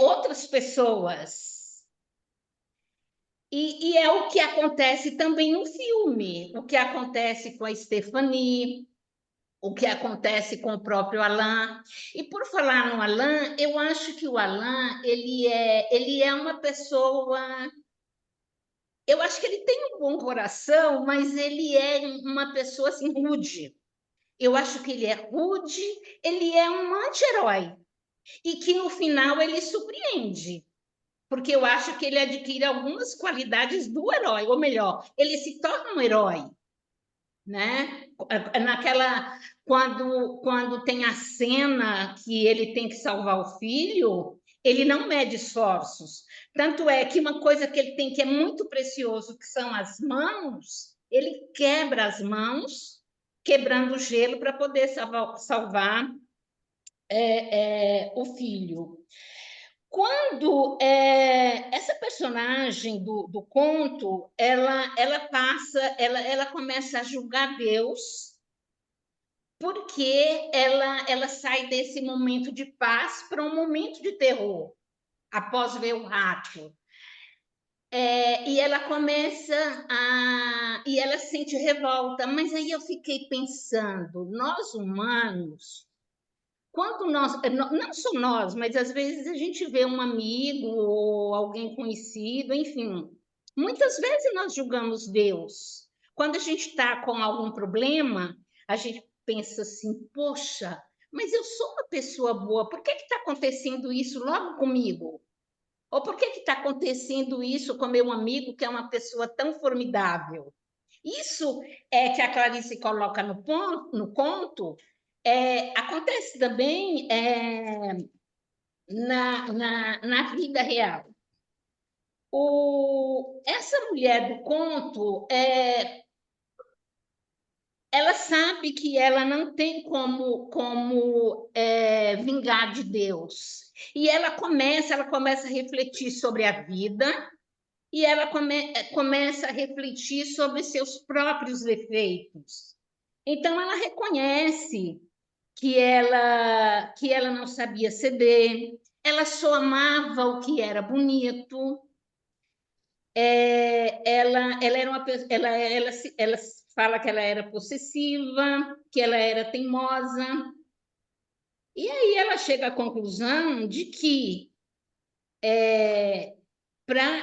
outras pessoas. E é o que acontece também no filme, o que acontece com a Stephanie, o que acontece com o próprio Alain. E por falar no Alain, eu acho que o Alain ele é uma pessoa. Eu acho que ele tem um bom coração, mas ele é uma pessoa assim, rude. Eu acho que ele é rude, ele é um anti-herói. E que no final ele surpreende. Porque eu acho que ele adquire algumas qualidades do herói, ou melhor, ele se torna um herói. Né? Quando tem a cena que ele tem que salvar o filho, ele não mede esforços. Tanto é que uma coisa que ele tem que é muito precioso, que são as mãos, ele quebra as mãos, quebrando o gelo para poder salvar o filho. Quando essa personagem do conto, ela começa a julgar Deus, porque ela sai desse momento de paz para um momento de terror, após ver o rato. E ela e ela sente revolta, mas aí eu fiquei pensando, nós humanos, quando nós, não só nós, mas às vezes a gente vê um amigo ou alguém conhecido, enfim, muitas vezes nós julgamos Deus. Quando a gente está com algum problema, a gente pensa assim, poxa, mas eu sou uma pessoa boa, por que está acontecendo isso logo comigo? Ou por que está acontecendo isso com meu amigo, que é uma pessoa tão formidável? Isso é que a Clarice coloca no conto, acontece também na vida real. Essa mulher do conto, ela sabe que ela não tem como vingar de Deus. E ela começa a refletir sobre a vida, e ela começa a refletir sobre seus próprios defeitos. Então, ela reconhece que ela não sabia ceder, ela só amava o que era bonito. Ela era uma ela fala que ela era possessiva, que ela era teimosa. E aí ela chega à conclusão de que para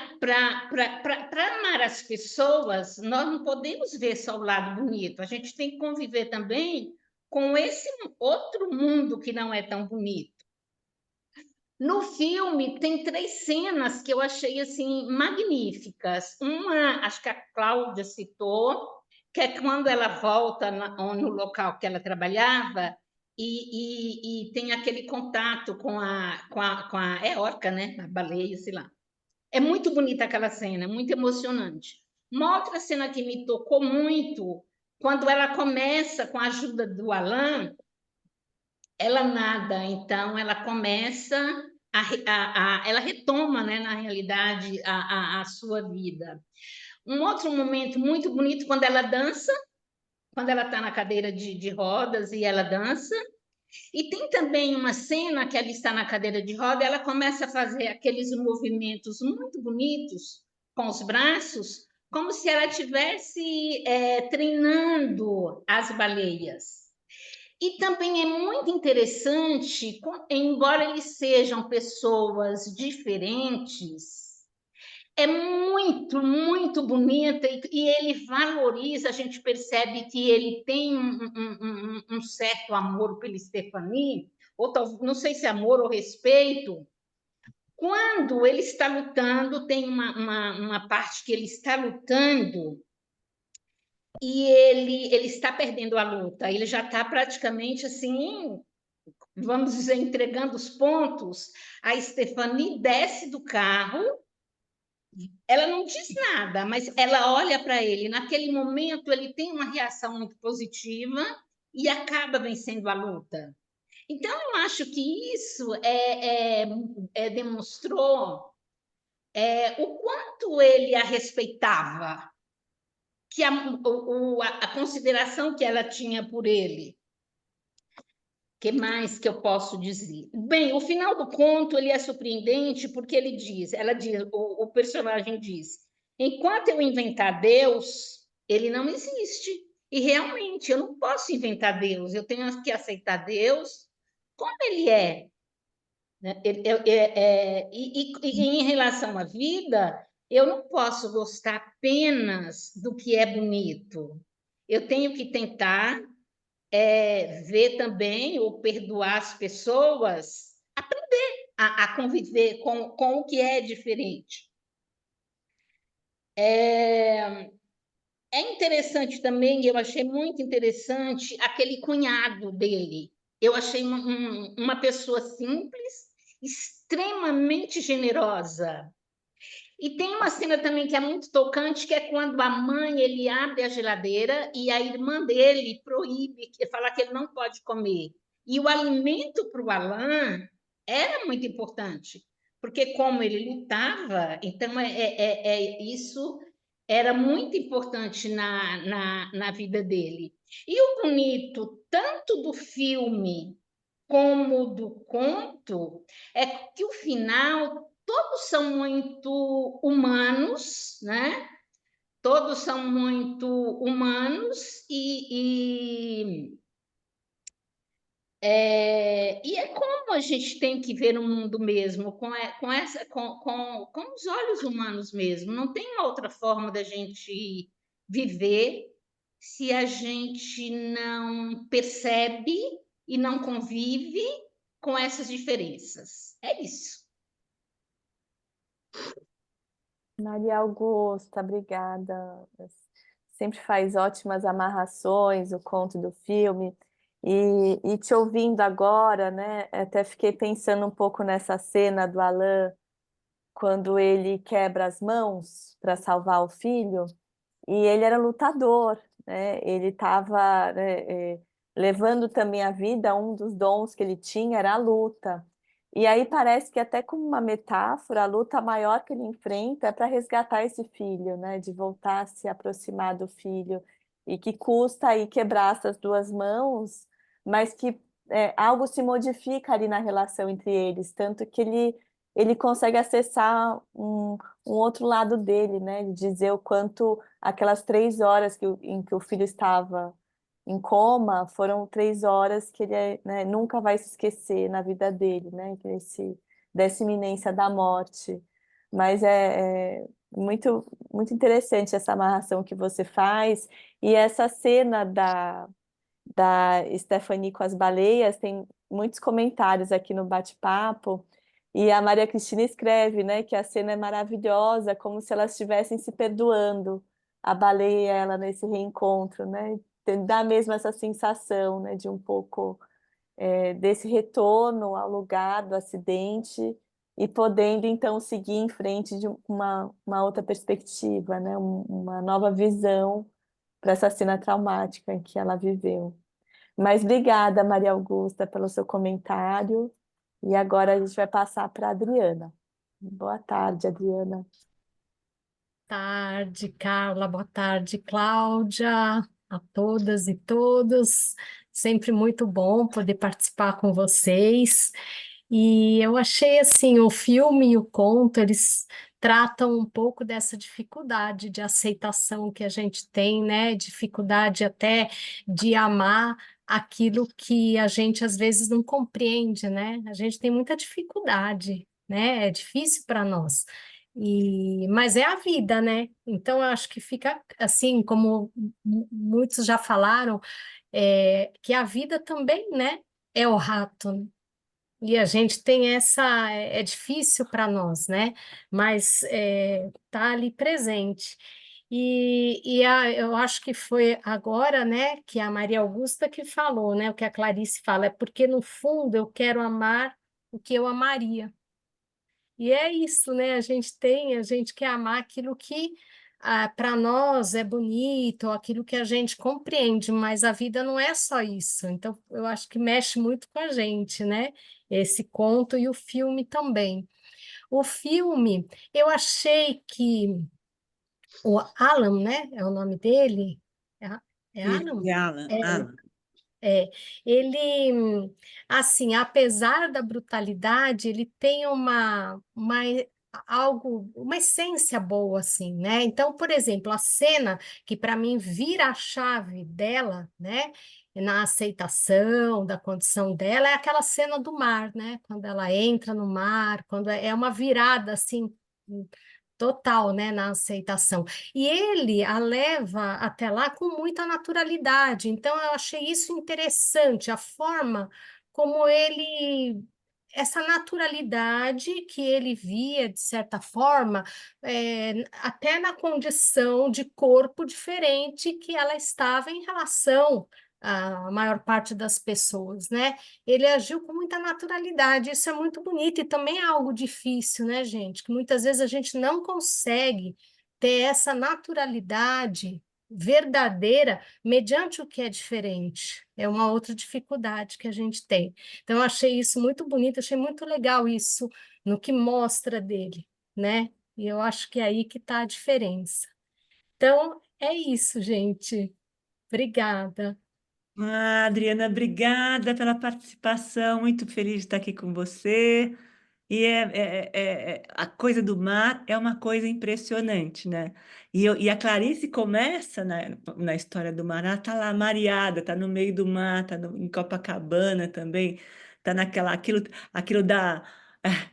amar as pessoas, nós não podemos ver só o lado bonito, a gente tem que conviver também com esse outro mundo que não é tão bonito. No filme tem 3 cenas que eu achei assim magníficas. Uma, acho que a Cláudia citou, que é quando ela volta no local que ela trabalhava e tem aquele contato com a orca, né? A baleia, sei lá. É muito bonita aquela cena, muito emocionante. Uma outra cena que me tocou muito, quando ela começa com a ajuda do Alain, ela nada, então ela começa ela retoma, né, na realidade, a sua vida. Um outro momento muito bonito, quando ela dança, quando ela está na cadeira de rodas e ela dança. E tem também uma cena que ela está na cadeira de roda, ela começa a fazer aqueles movimentos muito bonitos com os braços, como se ela estivesse treinando as baleias. E também é muito interessante, embora eles sejam pessoas diferentes, é muito, muito bonita e ele valoriza, a gente percebe que ele tem um certo amor pela Stephanie, ou não sei se amor ou respeito. Quando ele está lutando, tem uma parte que ele está lutando e ele está perdendo a luta, ele já está praticamente assim, vamos dizer, entregando os pontos. A Stephanie desce do carro, ela não diz nada, mas ela olha para ele. Naquele momento, ele tem uma reação muito positiva e acaba vencendo a luta. Então, eu acho que isso demonstrou o quanto ele a respeitava, que a consideração que ela tinha por ele. O que mais que eu posso dizer? Bem, o final do conto ele é surpreendente porque o personagem diz: enquanto eu inventar Deus, ele não existe. E realmente eu não posso inventar Deus, eu tenho que aceitar Deus como ele é. E em relação à vida, eu não posso gostar apenas do que é bonito. Eu tenho que tentar ver também ou perdoar as pessoas, aprender a conviver com o que é diferente. É interessante também, eu achei muito interessante aquele cunhado dele. Eu achei uma pessoa simples, extremamente generosa. E tem uma cena também que é muito tocante, que é quando a mãe ele abre a geladeira e a irmã dele proíbe, fala que ele não pode comer. E o alimento para o Alain era muito importante, porque como ele lutava, então isso era muito importante na vida dele. E o bonito, tanto do filme como do conto, é que o final todos são muito humanos, né? Todos são muito humanos e é como a gente tem que ver o mundo mesmo, com os olhos humanos mesmo. Não tem uma outra forma da gente viver se a gente não percebe e não convive com essas diferenças. É isso. Maria Augusta, obrigada. Sempre faz ótimas amarrações o conto do filme. E te ouvindo agora, né, até fiquei pensando um pouco nessa cena do Alain, quando ele quebra as mãos para salvar o filho, e ele era lutador, né? Ele estava, né, levando também a vida, um dos dons que ele tinha era a luta. E aí parece que até como uma metáfora, a luta maior que ele enfrenta é para resgatar esse filho, né? De voltar a se aproximar do filho, e que custa aí quebrar essas 2 mãos, mas que algo se modifica ali na relação entre eles, tanto que ele consegue acessar um outro lado dele, né? De dizer o quanto aquelas 3 horas em que o filho estava em coma foram 3 horas que ele, né, nunca vai se esquecer na vida dele, né? Dessa iminência da morte. Mas é muito, muito interessante essa amarração que você faz, e essa cena da Stephanie com as baleias, tem muitos comentários aqui no bate-papo, e a Maria Cristina escreve, né, que a cena é maravilhosa, como se elas estivessem se perdoando, a baleia e ela nesse reencontro, né? Dá mesmo essa sensação, né, de um pouco desse retorno ao lugar do acidente e podendo então seguir em frente de uma outra perspectiva, né? Uma nova visão para essa cena traumática que ela viveu. Mas obrigada, Maria Augusta, pelo seu comentário. E agora a gente vai passar para a Adriana. Boa tarde, Adriana. Tarde, Carla, boa tarde, Cláudia, a todas e todos. Sempre muito bom poder participar com vocês. E eu achei assim, o filme e o conto, eles tratam um pouco dessa dificuldade de aceitação que a gente tem, né? Dificuldade até de amar aquilo que a gente às vezes não compreende, né? A gente tem muita dificuldade, né? É difícil para nós. Mas é a vida, né? Então, eu acho que fica assim, como muitos já falaram, que a vida também, né, é o rato, né? E a gente tem essa, é difícil para nós, né? Mas tá ali presente. Eu acho que foi agora, né, que a Maria Augusta que falou, né, o que a Clarice fala, é porque no fundo eu quero amar o que eu amaria. E é isso, né? A gente quer amar aquilo que para nós é bonito, aquilo que a gente compreende, mas a vida não é só isso. Então, eu acho que mexe muito com a gente, né? Esse conto e o filme também. O filme, eu achei que o Alan, né? É o nome dele? É, é Alan? E Alan, É, Alan. é, ele, assim, apesar da brutalidade, ele tem uma essência boa, assim, né? Então, por exemplo, a cena que para mim vira a chave dela, né? Na aceitação da condição dela, é aquela cena do mar, né? Quando ela entra no mar, quando é uma virada, assim, total, né? Na aceitação. E ele a leva até lá com muita naturalidade. Então, eu achei isso interessante, a forma como ele. Essa naturalidade que ele via, de certa forma, até na condição de corpo diferente que ela estava em relação à maior parte das pessoas, né? Ele agiu com muita naturalidade, isso é muito bonito e também é algo difícil, né, gente? Que muitas vezes a gente não consegue ter essa naturalidade verdadeira mediante o que é diferente. É uma outra dificuldade que a gente tem. Então, eu achei isso muito bonito, achei muito legal isso no que mostra dele, né? E eu acho que é aí que está a diferença. Então, é isso, gente. Obrigada. Ah, Adriana, obrigada pela participação. Muito feliz de estar aqui com você. E a coisa do mar é uma coisa impressionante, né? E a Clarice começa na história do mar, ela está lá mareada, está no meio do mar, está em Copacabana também, está aquilo dá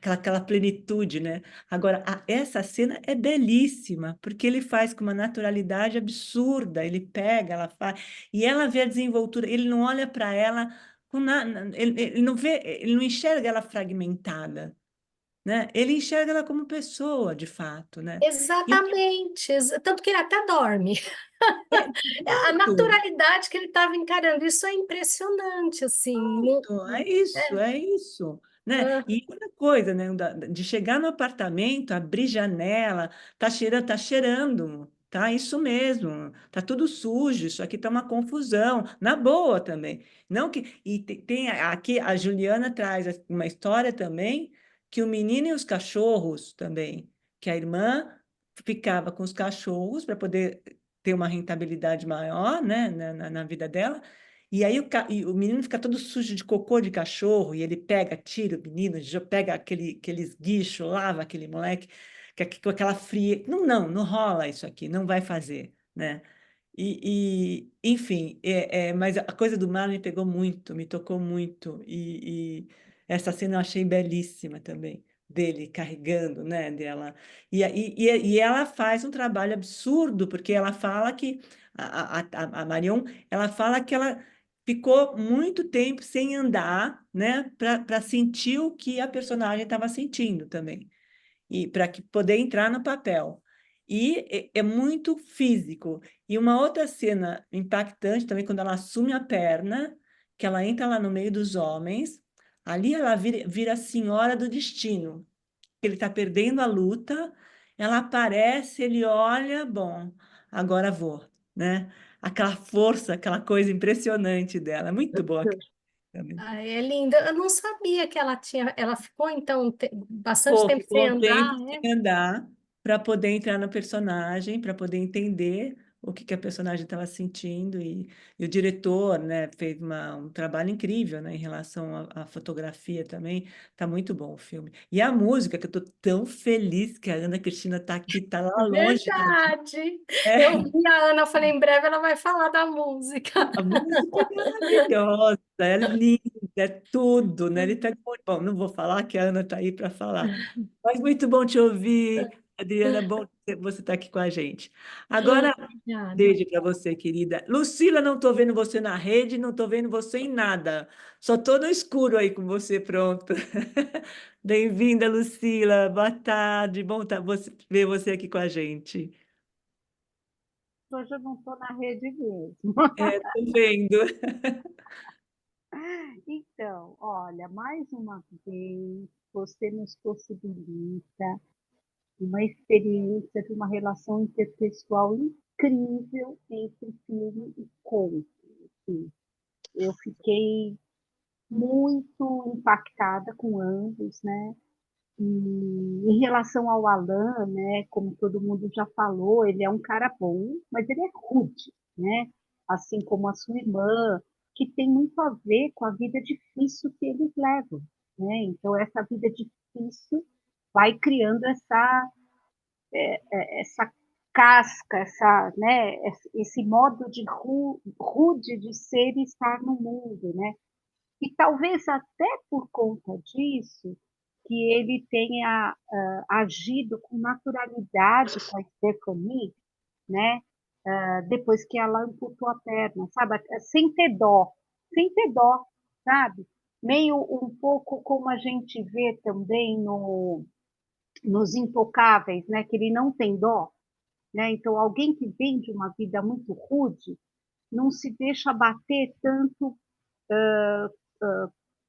aquela plenitude, né? Agora, essa cena é belíssima, porque ele faz com uma naturalidade absurda, ele pega, ela faz, e ela vê a desenvoltura, ele não olha para ela. Ele não vê, ele não enxerga ela fragmentada, né? Ele enxerga ela como pessoa, de fato, né? E o que Exatamente, tanto que ele até dorme. é A muito, naturalidade que ele estava encarando, isso é impressionante, assim. é isso, né? Ah, E outra coisa, né? De chegar no apartamento, abrir janela, tá cheirando, tá? Isso mesmo, tá tudo sujo, isso aqui tá uma confusão, na boa também. Não que e tem aqui a Juliana traz uma história também que o menino e os cachorros também, que a irmã ficava com os cachorros para poder ter uma rentabilidade maior, né, na vida dela. E aí e o menino fica todo sujo de cocô de cachorro, e ele pega, tira o menino, pega aqueles guichos, lava aquele moleque, com aquela fria. Não, não, não rola isso aqui, não vai fazer, né? Enfim, mas a coisa do mar me pegou muito, me tocou muito, e essa cena eu achei belíssima também, dele carregando, né, dela. E ela faz um trabalho absurdo, porque ela fala que, a Marion, ela fala que ela ficou muito tempo sem andar, né, para sentir o que a personagem estava sentindo também e para que poder entrar no papel. E é muito físico. E uma outra cena impactante também, quando ela assume a perna, que ela entra lá no meio dos homens, ali ela vira a senhora do destino. Ele está perdendo a luta, ela aparece, ele olha, bom, agora vou, né? Aquela força, aquela coisa impressionante dela, muito boa também. Ai, é linda. Eu não sabia que ela ficou então bastante Pô, tempo sem ficou um andar, tempo né? sem andar para poder entrar no personagem, para poder entender o que, que a personagem estava sentindo. E o diretor, né, fez um trabalho incrível, né, em relação à fotografia também. Tá muito bom o filme. E a música, que eu estou tão feliz que a Ana Cristina está aqui, está lá longe de mim. Verdade. Eu É, vi a Ana, eu falei, em breve ela vai falar da música. a música é maravilhosa, é linda, é tudo, né? Ele tá... Bom, não vou falar que a Ana está aí para falar. Mas muito bom te ouvir, Adriana. Bom que você estar aqui com a gente. Agora, Obrigada. beijo para você, querida. Lucila, não estou vendo você na rede, não estou vendo você em nada. Só estou no escuro aí com você, pronto. Bem-vinda, Lucila. Boa tarde. Bom ver você aqui com a gente. Hoje eu não estou na rede mesmo. Estou vendo. Então, olha, mais uma vez, você nos possibilita uma experiência de uma relação interpessoal incrível entre filme e conto. Assim. Eu fiquei muito impactada com ambos, né? E em relação ao Alan, né, como todo mundo já falou, ele é um cara bom, mas ele é rude, né? Assim como a sua irmã, que tem muito a ver com a vida difícil que eles levam, né? Então essa vida difícil vai criando essa casca, né, esse modo de rude de ser e estar no mundo, né? E talvez até por conta disso, que ele tenha agido com naturalidade com a Stephanie, né? Depois que ela amputou a perna, sabe? Sem ter dó, sabe? Meio um pouco como a gente vê também nos Intocáveis, né? Que ele não tem dó, né? Então, alguém que vem de uma vida muito rude não se deixa bater tanto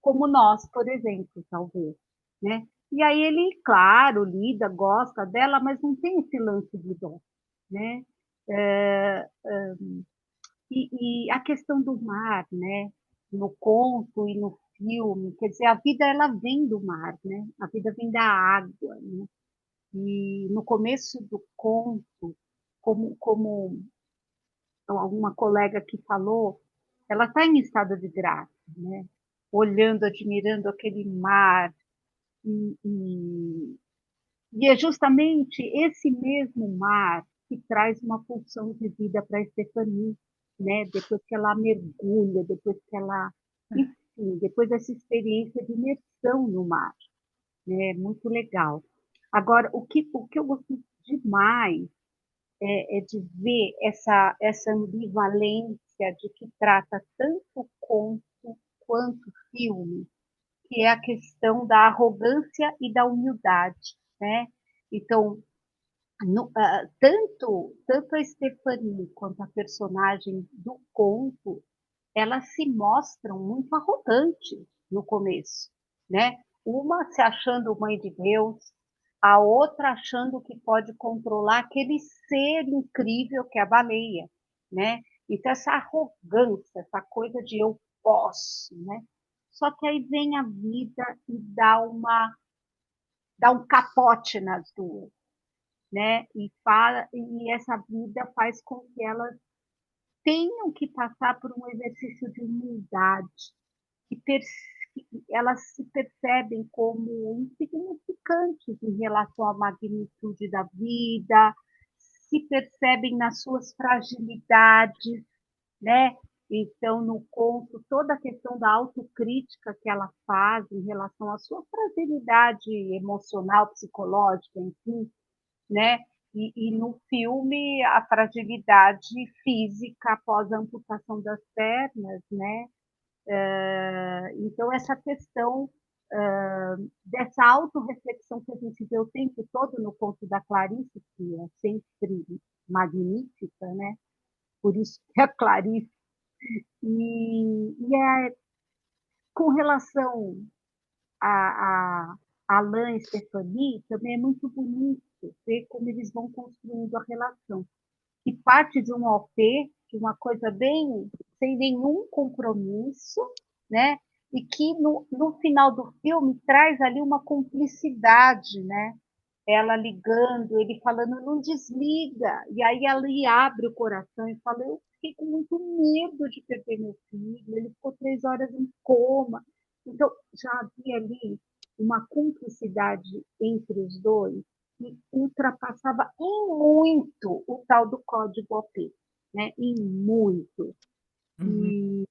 como nós, por exemplo, talvez, né? E aí ele, claro, lida, gosta dela, mas não tem esse lance de dó, né? É, e a questão do mar, né? No conto e no filme, quer dizer, a vida ela vem do mar, né? A vida vem da água, né? E no começo do conto, como uma colega que falou, ela está em estado de graça, né? Olhando, admirando aquele mar, e, e, e é justamente esse mesmo mar que traz uma pulsão de vida para a Stephanie, né? Depois que ela mergulha, depois que ela, enfim, depois dessa experiência de imersão no mar, né? Muito legal. Agora, o que eu gostei demais é de ver essa ambivalência de que trata tanto conto quanto filme, que é a questão da arrogância e da humildade, né? Então, tanto a Stephanie quanto a personagem do conto, elas se mostram muito arrogantes no começo, né? Uma se achando mãe de Deus, a outra achando que pode controlar aquele ser incrível que é a baleia, né? Então essa arrogância, essa coisa de eu posso, né? Só que aí vem a vida e dá um capote nas duas, né? E essa vida faz com que elas tenham que passar por um exercício de humildade, que elas se percebem como insignificantes em relação à magnitude da vida, se percebem nas suas fragilidades, né? Então, no conto, toda a questão da autocrítica que ela faz em relação à sua fragilidade emocional, psicológica, enfim, né? E no filme, a fragilidade física após a amputação das pernas, né? Então, essa questão dessa autorreflexão que a gente vê o tempo todo no conto da Clarice, que é sempre magnífica, né? Por isso que é a Clarice. Com relação a Alain e Stephanie, também é muito bonito ver como eles vão construindo a relação, que parte de um OP, de uma coisa bem sem nenhum compromisso, né? E que no final do filme traz ali uma cumplicidade, né? Ela ligando, ele falando, não desliga. E aí ela lhe abre o coração e fala, eu fiquei com muito medo de perder meu filho, ele ficou 3 horas em coma. Então, já havia ali uma cumplicidade entre os dois que ultrapassava em muito o tal do código OP, né? Em muito. Uhum.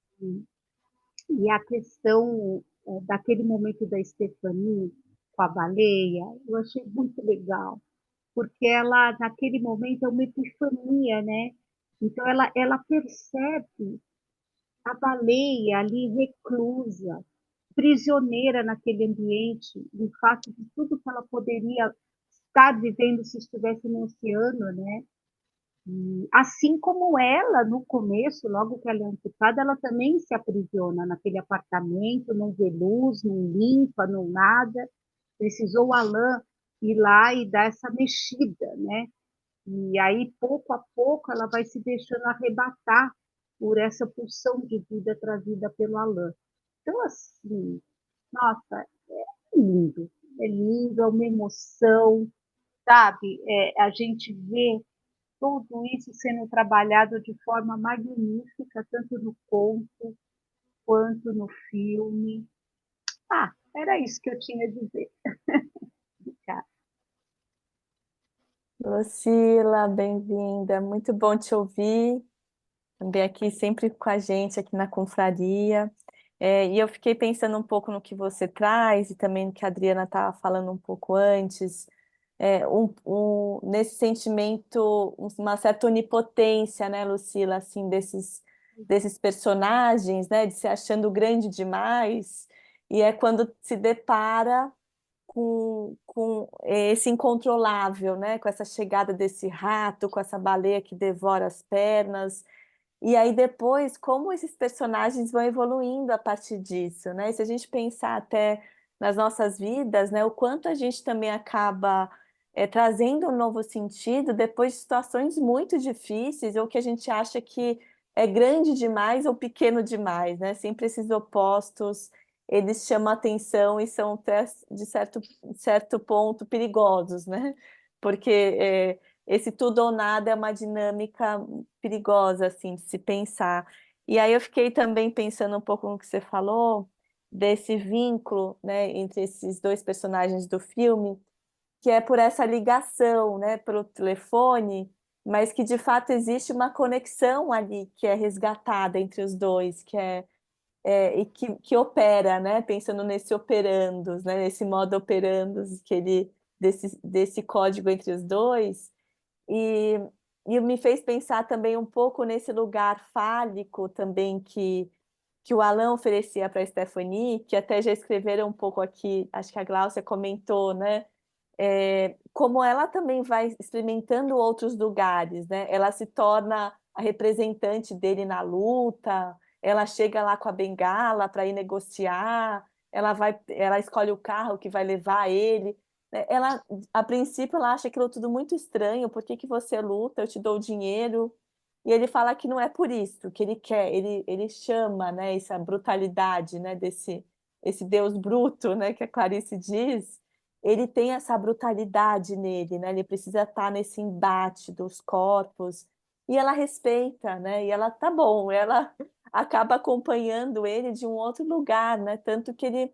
E a questão daquele momento da Stephanie com a baleia, eu achei muito legal, porque ela, naquele momento, é uma epifania, né? Então, ela percebe a baleia ali reclusa, prisioneira naquele ambiente, em face de tudo que ela poderia estar vivendo se estivesse no oceano, né? E, assim como ela, no começo, logo que ela é amputada, ela também se aprisiona naquele apartamento, não vê luz, não limpa, não nada. Precisou o Alain ir lá e dar essa mexida, né? E aí, pouco a pouco, ela vai se deixando arrebatar por essa pulsão de vida trazida pelo Alain. Então, assim, nossa, é lindo, é uma emoção, sabe? A gente vê tudo isso sendo trabalhado de forma magnífica, tanto no conto quanto no filme. Era isso que eu tinha a dizer. Lucila, bem-vinda. Muito bom te ouvir. Também aqui, sempre com a gente, aqui na confraria. E eu fiquei pensando um pouco no que você traz e também no que a Adriana estava falando um pouco antes. Nesse sentimento, uma certa onipotência, né, Lucila, assim, desses personagens, né, de se achando grande demais. E é quando se depara com esse incontrolável, né? Com essa chegada desse rato, com essa baleia que devora as pernas. E aí depois, como esses personagens vão evoluindo a partir disso, né? E se a gente pensar até nas nossas vidas, né? O quanto a gente também acaba trazendo um novo sentido depois de situações muito difíceis, ou que a gente acha que é grande demais ou pequeno demais, né? Sempre esses opostos, eles chamam atenção e são até, de certo ponto, perigosos, né? Porque esse tudo ou nada é uma dinâmica perigosa, assim, de se pensar. E aí eu fiquei também pensando um pouco no que você falou, desse vínculo, né, entre esses dois personagens do filme, que é por essa ligação, né, pelo telefone, mas que de fato existe uma conexão ali que é resgatada entre os dois, e que opera, né, pensando nesse operandos, né, nesse modo operandos desse código entre os dois, e me fez pensar também um pouco nesse lugar fálico também que o Alain oferecia para a Stephanie, que até já escreveram um pouco aqui, acho que a Gláucia comentou, né? Como ela também vai experimentando outros lugares, né? Ela se torna a representante dele na luta, ela chega lá com a bengala para ir negociar, ela escolhe o carro que vai levar ele. Ela, a princípio, ela acha aquilo tudo muito estranho. Por que você luta? Eu te dou o dinheiro. E ele fala que não é por isso que ele quer. Ele chama, né, essa brutalidade, né, esse Deus bruto, né, que a Clarice diz. Ele tem essa brutalidade nele, né? Ele precisa estar nesse embate dos corpos. e ela respeita, né? E ela tá bom, ela acaba acompanhando ele de um outro lugar, né? Tanto que ele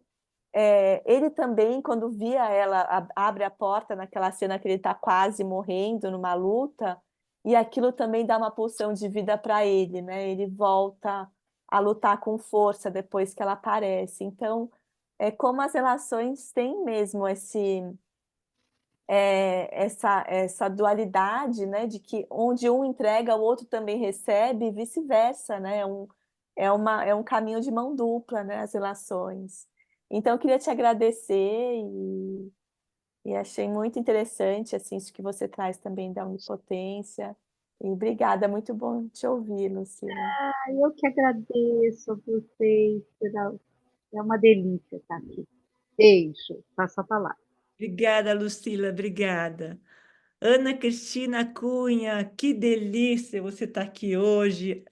também, quando via ela, abre a porta naquela cena que ele está quase morrendo numa luta, e aquilo também dá uma pulsão de vida para ele, né? Ele volta a lutar com força depois que ela aparece. Então, é como as relações têm mesmo essa dualidade, né? De que onde um entrega, o outro também recebe, e vice-versa, né? É um caminho de mão dupla, né? As relações. Então, eu queria te agradecer e achei muito interessante assim, isso que você traz também da onipotência. E obrigada, muito bom te ouvir, Lucila. Eu que agradeço a vocês, é uma delícia estar aqui. Beijo, passa a palavra. Obrigada, Lucila, obrigada. Ana Cristina Cunha, que delícia você estar aqui hoje.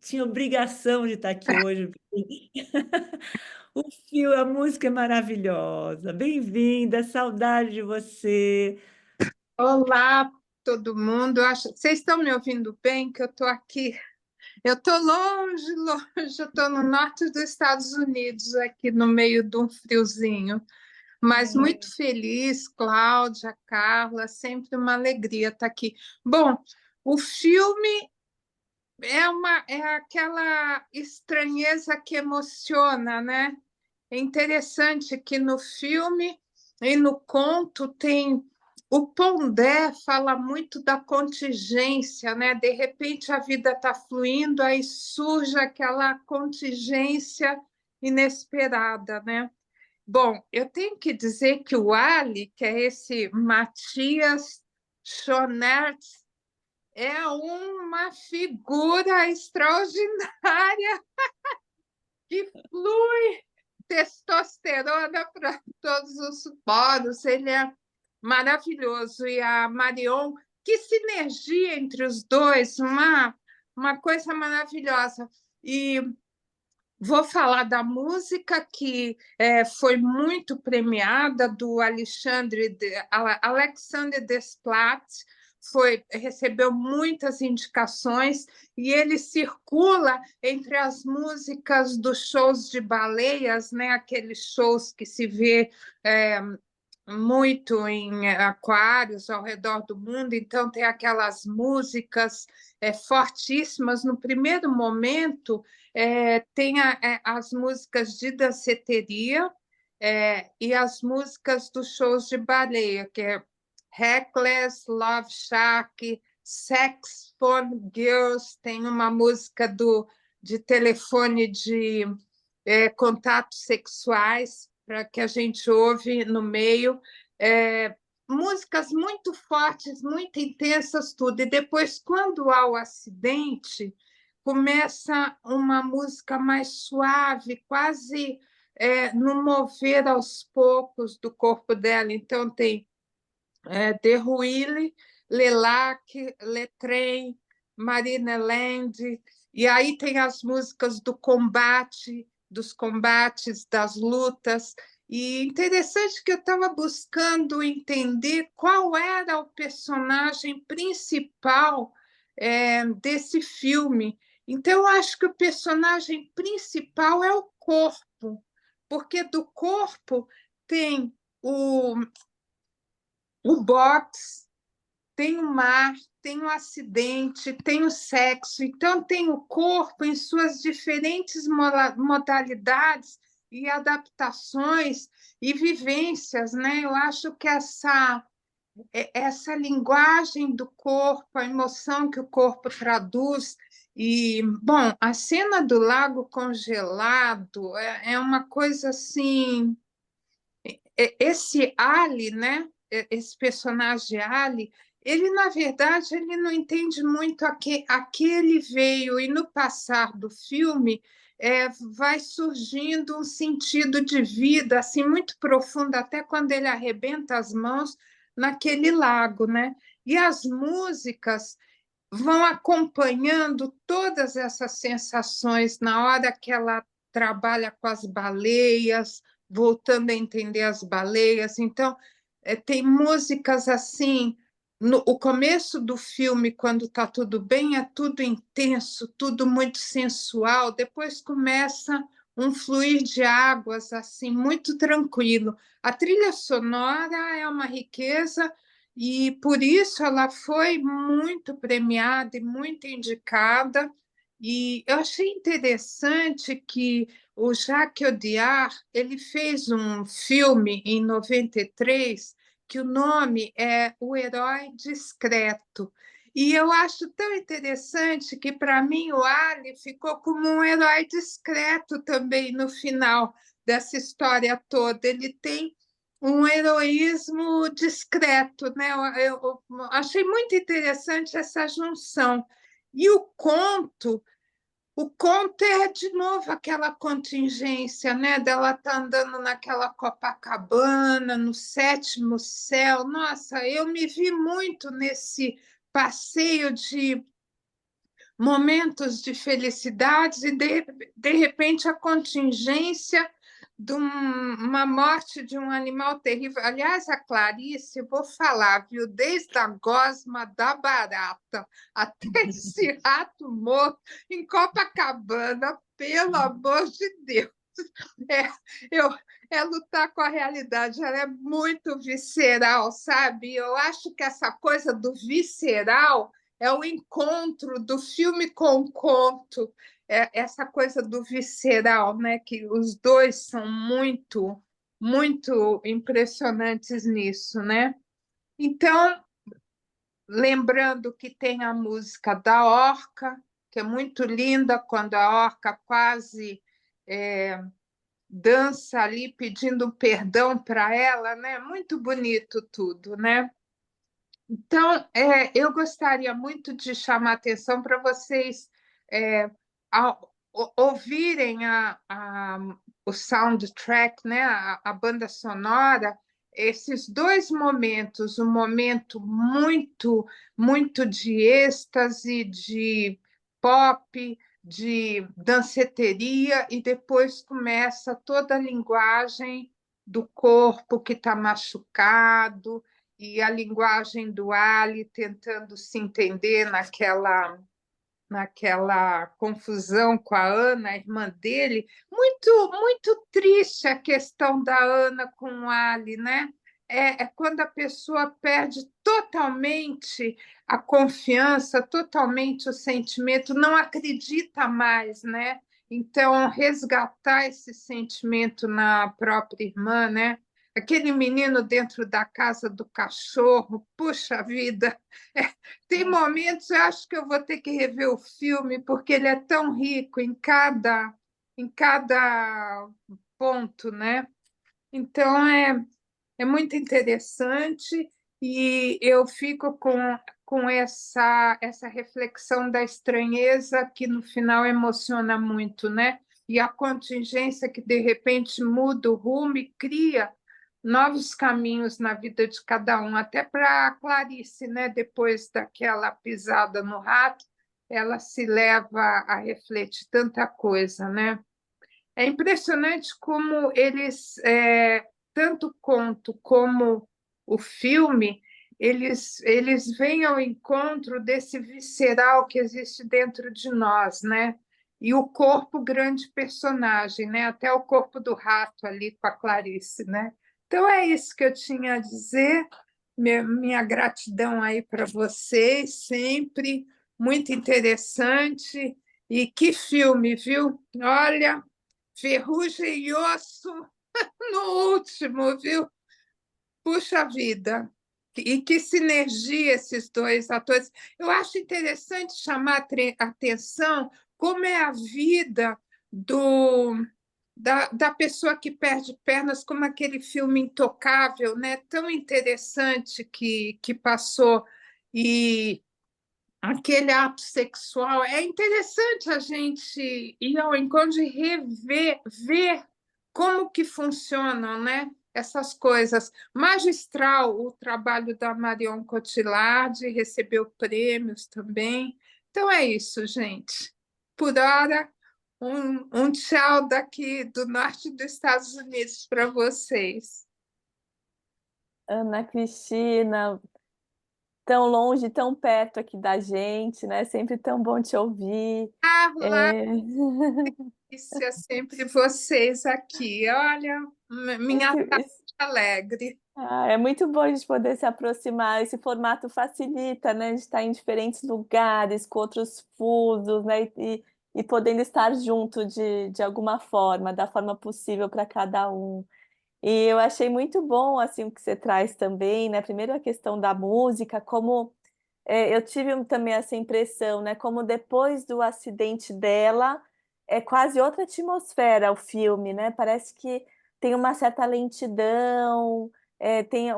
Tinha obrigação de estar aqui hoje. O fio, a música é maravilhosa. Bem-vinda, saudade de você. Olá, todo mundo. Vocês estão me ouvindo bem? Que eu estou aqui. Eu estou longe, longe. Eu estou no norte dos Estados Unidos, aqui no meio de um friozinho. Mas muito feliz, Cláudia, Carla, sempre uma alegria estar aqui. Bom, o filme é aquela estranheza que emociona, né? É interessante que no filme e no conto tem o Pondé fala muito da contingência, né? De repente a vida está fluindo, aí surge aquela contingência inesperada, né? Bom, eu tenho que dizer que o Ali, que é esse Matias Schonert, é uma figura extraordinária que flui testosterona para todos os poros, ele é maravilhoso. E a Marion, que sinergia entre os dois, uma coisa maravilhosa. E vou falar da música que foi muito premiada, do Alexandre Desplat, recebeu muitas indicações e ele circula entre as músicas dos shows de baleias, né? Aqueles shows que se vê muito em aquários ao redor do mundo, então tem aquelas músicas fortíssimas. No primeiro momento, tem as músicas de danceteria e as músicas dos shows de baleia, que é Reckless, Love Shack, Sex Phone Girls, tem uma música de telefone de contatos sexuais, para que a gente ouve no meio. Músicas muito fortes, muito intensas, tudo. E depois, quando há o acidente, começa uma música mais suave, quase no mover aos poucos do corpo dela. Então, tem De Ruile, Lelac, Letrem, Marina Land, e aí tem as músicas do combate, dos combates, das lutas. E interessante que eu estava buscando entender qual era o personagem principal desse filme. Então, eu acho que o personagem principal é o corpo, porque do corpo tem o boxe, tem o mar, tem o acidente, tem o sexo. Então, tem o corpo em suas diferentes modalidades e adaptações e vivências, né? Eu acho que essa linguagem do corpo, a emoção que o corpo traduz. E, bom, a cena do lago congelado é uma coisa assim. Esse Ali, né? Esse personagem Ali, ele, na verdade, ele não entende muito a que ele veio, e no passar do filme vai surgindo um sentido de vida assim, muito profundo, até quando ele arrebenta as mãos naquele lago, né? E as músicas vão acompanhando todas essas sensações na hora que ela trabalha com as baleias, voltando a entender as baleias. Então, tem músicas assim o começo do filme, quando está tudo bem, é tudo intenso, tudo muito sensual. Depois começa um fluir de águas assim muito tranquilo. A trilha sonora é uma riqueza e por isso ela foi muito premiada e muito indicada. E eu achei interessante que o Jacques Audiard ele fez um filme em 93 que o nome é O Herói Discreto. E eu acho tão interessante que, para mim, o Ali ficou como um herói discreto também no final dessa história toda. Ele tem um heroísmo discreto, né? Eu achei muito interessante essa junção. E o conto é, de novo, aquela contingência, né? Dela tá andando naquela Copacabana, no sétimo céu. Nossa, eu me vi muito nesse passeio de momentos de felicidades e, de repente, a contingência de uma morte de um animal terrível. Aliás, a Clarice, eu vou falar, viu? Desde a gosma da barata até esse rato morto em Copacabana, pelo amor de Deus. É, eu, é lutar com a realidade, ela é muito visceral, sabe? Eu acho que essa coisa do visceral é o encontro do filme com o conto, essa coisa do visceral, né? Que os dois são muito, muito impressionantes nisso, né? Então, lembrando que tem a música da orca, que é muito linda, quando a orca quase dança ali pedindo perdão para ela, né? Muito bonito tudo, né? Então, eu gostaria muito de chamar a atenção para vocês ouvirem o soundtrack, né? A banda sonora, esses dois momentos, um momento muito, muito de êxtase, de pop, de danceteria, e depois começa toda a linguagem do corpo que está machucado, e a linguagem do Ali tentando se entender naquela confusão com a Ana, a irmã dele. Muito, muito triste a questão da Ana com o Ali, né? É quando a pessoa perde totalmente a confiança, totalmente o sentimento, não acredita mais, né? Então, resgatar esse sentimento na própria irmã, né? Aquele menino dentro da casa do cachorro, puxa vida, tem momentos, eu acho que eu vou ter que rever o filme, porque ele é tão rico em cada ponto, né? Então, é muito interessante e eu fico com essa reflexão da estranheza que, no final, emociona muito, né? E a contingência que, de repente, muda o rumo e cria novos caminhos na vida de cada um, até para a Clarice, né? Depois daquela pisada no rato, ela se leva a refletir tanta coisa, né? É impressionante como eles, tanto o conto como o filme, eles vêm ao encontro desse visceral que existe dentro de nós, né? E o corpo, grande personagem, né? Até o corpo do rato ali com a Clarice, né? Então é isso que eu tinha a dizer. Minha gratidão aí para vocês, sempre muito interessante. E que filme, viu? Olha, Ferrugem e Osso no último, viu? Puxa vida! E que sinergia esses dois atores. Eu acho interessante chamar a atenção como é a vida da pessoa que perde pernas, como aquele filme Intocável, né? Tão interessante que passou. E aquele ato sexual. É interessante a gente ir ao encontro de ver como que funcionam, né? Essas coisas. Magistral o trabalho da Marion Cotillard, recebeu prêmios também. Então é isso, gente. Por hora, um tchau daqui do norte dos Estados Unidos para vocês. Ana Cristina, tão longe, tão perto aqui da gente, né? Sempre tão bom te ouvir. Carla, É, delícia sempre vocês aqui. Olha, minha tarde alegre. É muito bom a gente poder se aproximar. Esse formato facilita, né? A gente está em diferentes lugares, com outros fusos, né? E podendo estar junto de alguma forma, da forma possível para cada um. E eu achei muito bom assim o que você traz também, né? Primeiro a questão da música, como eu tive também essa impressão, né? Como depois do acidente dela, é quase outra atmosfera o filme, né? Parece que tem uma certa lentidão, tem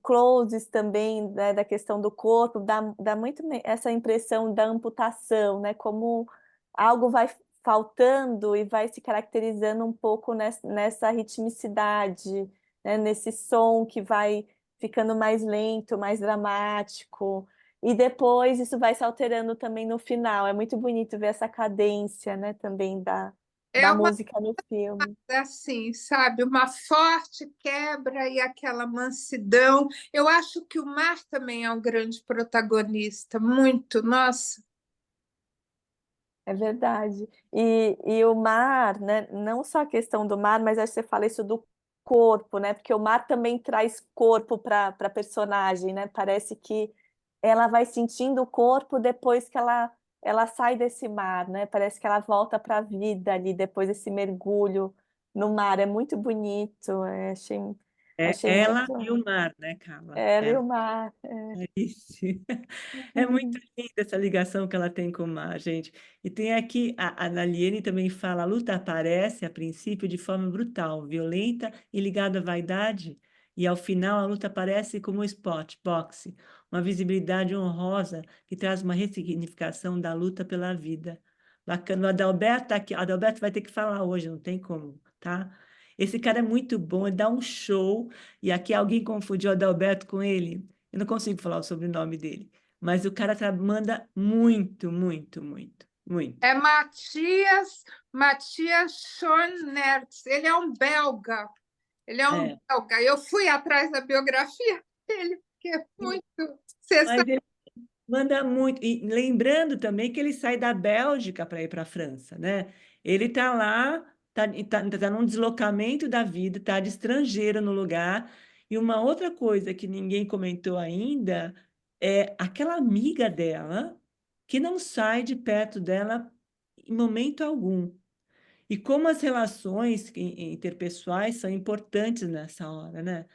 closes também, né, da questão do corpo, dá muito essa impressão da amputação, né? Como algo vai faltando e vai se caracterizando um pouco nessa ritmicidade, né? Nesse som que vai ficando mais lento, mais dramático. E depois isso vai se alterando também no final. É muito bonito ver essa cadência, né, também É da uma música no filme. assim, sabe, uma forte quebra e aquela mansidão. Eu acho que o mar também é um grande protagonista, muito, nossa. É verdade. E o mar, né, não só a questão do mar, mas acho que você fala isso do corpo, né? Porque o mar também traz corpo para a personagem, né? Parece que ela vai sentindo o corpo depois que ela sai desse mar, né? Parece que ela volta para a vida ali depois desse mergulho no mar. É muito bonito. É Achei ela e muito. o mar, né, Carla? Ela e Ela. o mar. É isso. É muito linda essa ligação que ela tem com o mar, gente. E tem aqui, a Naliene também fala, a luta aparece, a princípio, de forma brutal, violenta e ligada à vaidade, e ao final a luta aparece como um esporte, boxe, uma visibilidade honrosa que traz uma ressignificação da luta pela vida. Bacana. O Adalberto tá aqui, o Adalberto vai ter que falar hoje, não tem como, tá? Esse cara é muito bom, ele dá um show, e aqui alguém confundiu o Adalberto com ele. Eu não consigo falar o sobrenome dele, mas o cara manda muito, muito, muito, muito. É Matias Schoenaerts. Ele é um belga. Ele é um É. belga. Eu fui atrás da biografia dele, porque é muito. Você Mas sabe, ele manda muito. E lembrando também que ele sai da Bélgica para ir para a França, né? Ele está lá, tá num deslocamento da vida, está de estrangeiro no lugar. E uma outra coisa que ninguém comentou ainda é aquela amiga dela que não sai de perto dela em momento algum. E como as relações interpessoais são importantes nessa hora, né?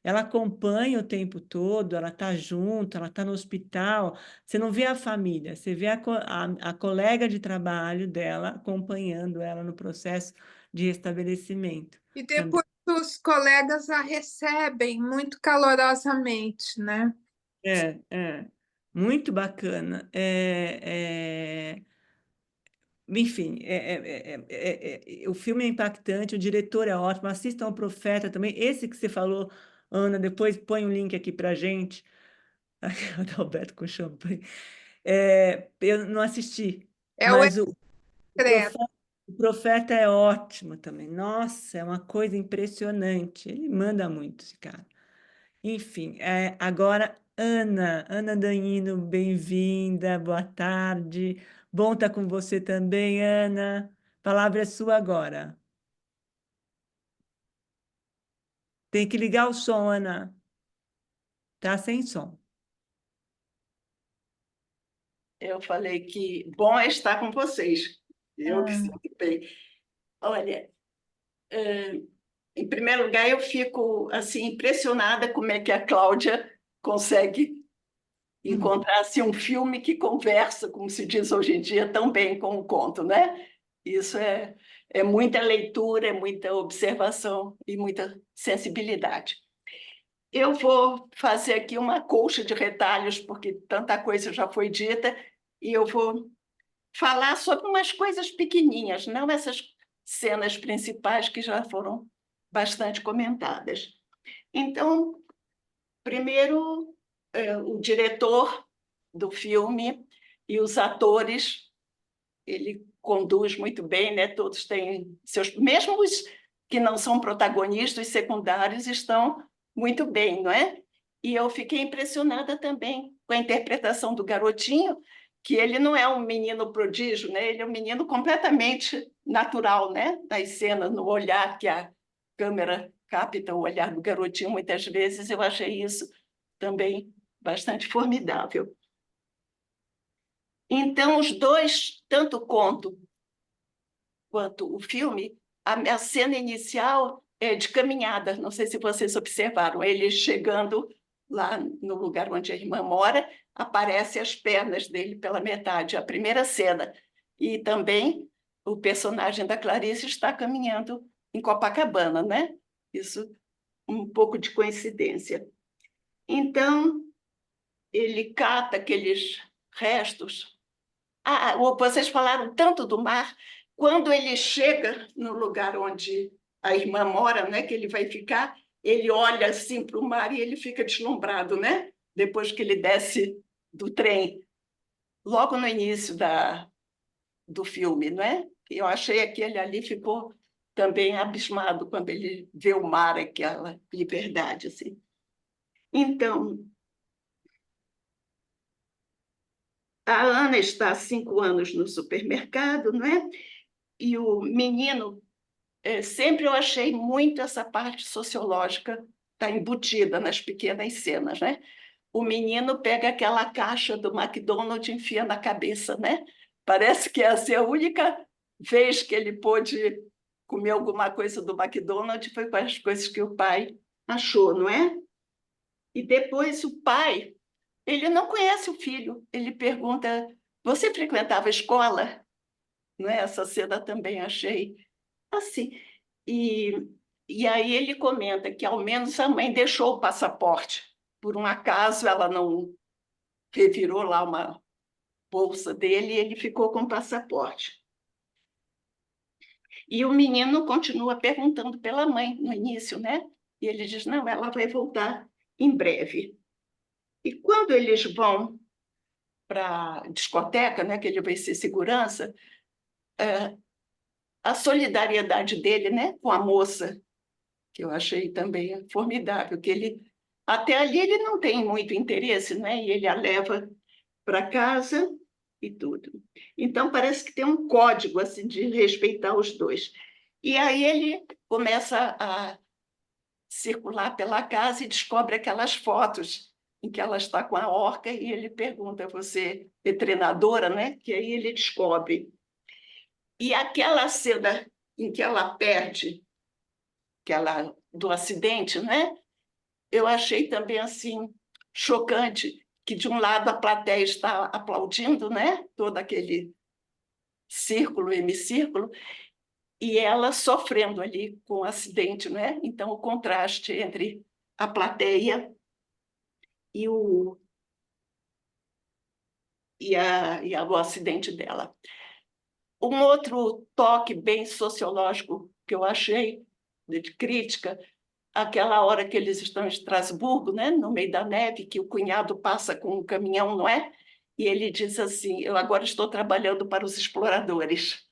Ela acompanha o tempo todo, ela está junto, ela está no hospital. Você não vê a família, você vê a colega de trabalho dela acompanhando ela no processo de restabelecimento. e Também. depois os colegas a recebem muito calorosamente, né? É. Muito bacana. Enfim, o filme é impactante, o diretor é ótimo, assistam ao Profeta também. Esse que você falou, Ana, depois põe um link aqui para gente. Adalberto com champanhe. Eu não assisti, É o mas secreto. o Profeta é ótimo também. Nossa, é uma coisa impressionante. Ele manda muito, esse cara. Enfim, agora, Ana Danino, bem-vinda, boa tarde. Bom estar com você também, Ana. A palavra é sua agora. Tem que ligar o som, Ana. Tá sem som. Eu falei que bom é estar com vocês. Eu que Ah, sinto bem. Olha, em primeiro lugar, eu fico assim impressionada como é que a Cláudia consegue encontrar assim, um filme que conversa, como se diz hoje em dia, tão bem com o conto, né? Isso é muita leitura, é muita observação e muita sensibilidade. Eu vou fazer aqui uma colcha de retalhos, porque tanta coisa já foi dita, e eu vou falar sobre umas coisas pequeninhas, não essas cenas principais que já foram bastante comentadas. Então, primeiro, o diretor do filme e os atores, ele conduz muito bem, né? Todos têm seus... Mesmo os que não são protagonistas, os secundários, estão muito bem, não é? E eu fiquei impressionada também com a interpretação do garotinho, que ele não é um menino prodígio, né? Ele é um menino completamente natural, né? Das cenas, no olhar que a câmera capta o olhar do garotinho, muitas vezes eu achei isso também bastante formidável. Então, os dois, tanto o conto quanto o filme, a cena inicial é de caminhada, não sei se vocês observaram, ele chegando lá no lugar onde a irmã mora, aparecem as pernas dele pela metade, a primeira cena. E também o personagem da Clarice está caminhando em Copacabana, né? Isso, um pouco de coincidência. Então, ele cata aqueles restos. Vocês falaram tanto do mar. Quando ele chega no lugar onde a irmã mora, né, que ele vai ficar, ele olha assim para o mar e ele fica deslumbrado, né? Depois que ele desce do trem, logo no início do filme, não é? Eu achei que ele ali ficou também abismado quando ele vê o mar, aquela liberdade, assim. Então, a Ana está há 5 anos no supermercado, não é? E o menino, sempre eu achei muito essa parte sociológica está embutida nas pequenas cenas, né? O menino pega aquela caixa do McDonald's e enfia na cabeça, né? Parece que essa é a única vez que ele pôde comer alguma coisa do McDonald's, foi com as coisas que o pai achou, não é? E depois o pai, ele não conhece o filho, ele pergunta: você frequentava a escola? Não é? Essa cena também achei assim. E aí ele comenta que ao menos a mãe deixou o passaporte. Por um acaso ela não revirou lá uma bolsa dele e ele ficou com o passaporte. E o menino continua perguntando pela mãe no início, né? E ele diz: não, ela vai voltar em breve. E quando eles vão para a discoteca, né, que ele vai ser segurança, a solidariedade dele, né, com a moça, que eu achei também formidável, que ele, até ali ele não tem muito interesse, né, e ele a leva para casa e tudo. Então, parece que tem um código assim, de respeitar os dois. E aí ele começa a circular pela casa e descobre aquelas fotos em que ela está com a orca e ele pergunta: você é treinadora, né? Que aí ele descobre. E aquela cena em que ela perde, do acidente, né? Eu achei também assim chocante que de um lado a plateia está aplaudindo, né? Todo aquele círculo, hemicírculo, e ela sofrendo ali com o acidente, né? Então o contraste entre a plateia e o acidente dela. Um outro toque bem sociológico que eu achei, de crítica, aquela hora que eles estão em Estrasburgo, né, no meio da neve, que o cunhado passa com um caminhão, não é? E ele diz assim: eu agora estou trabalhando para os exploradores.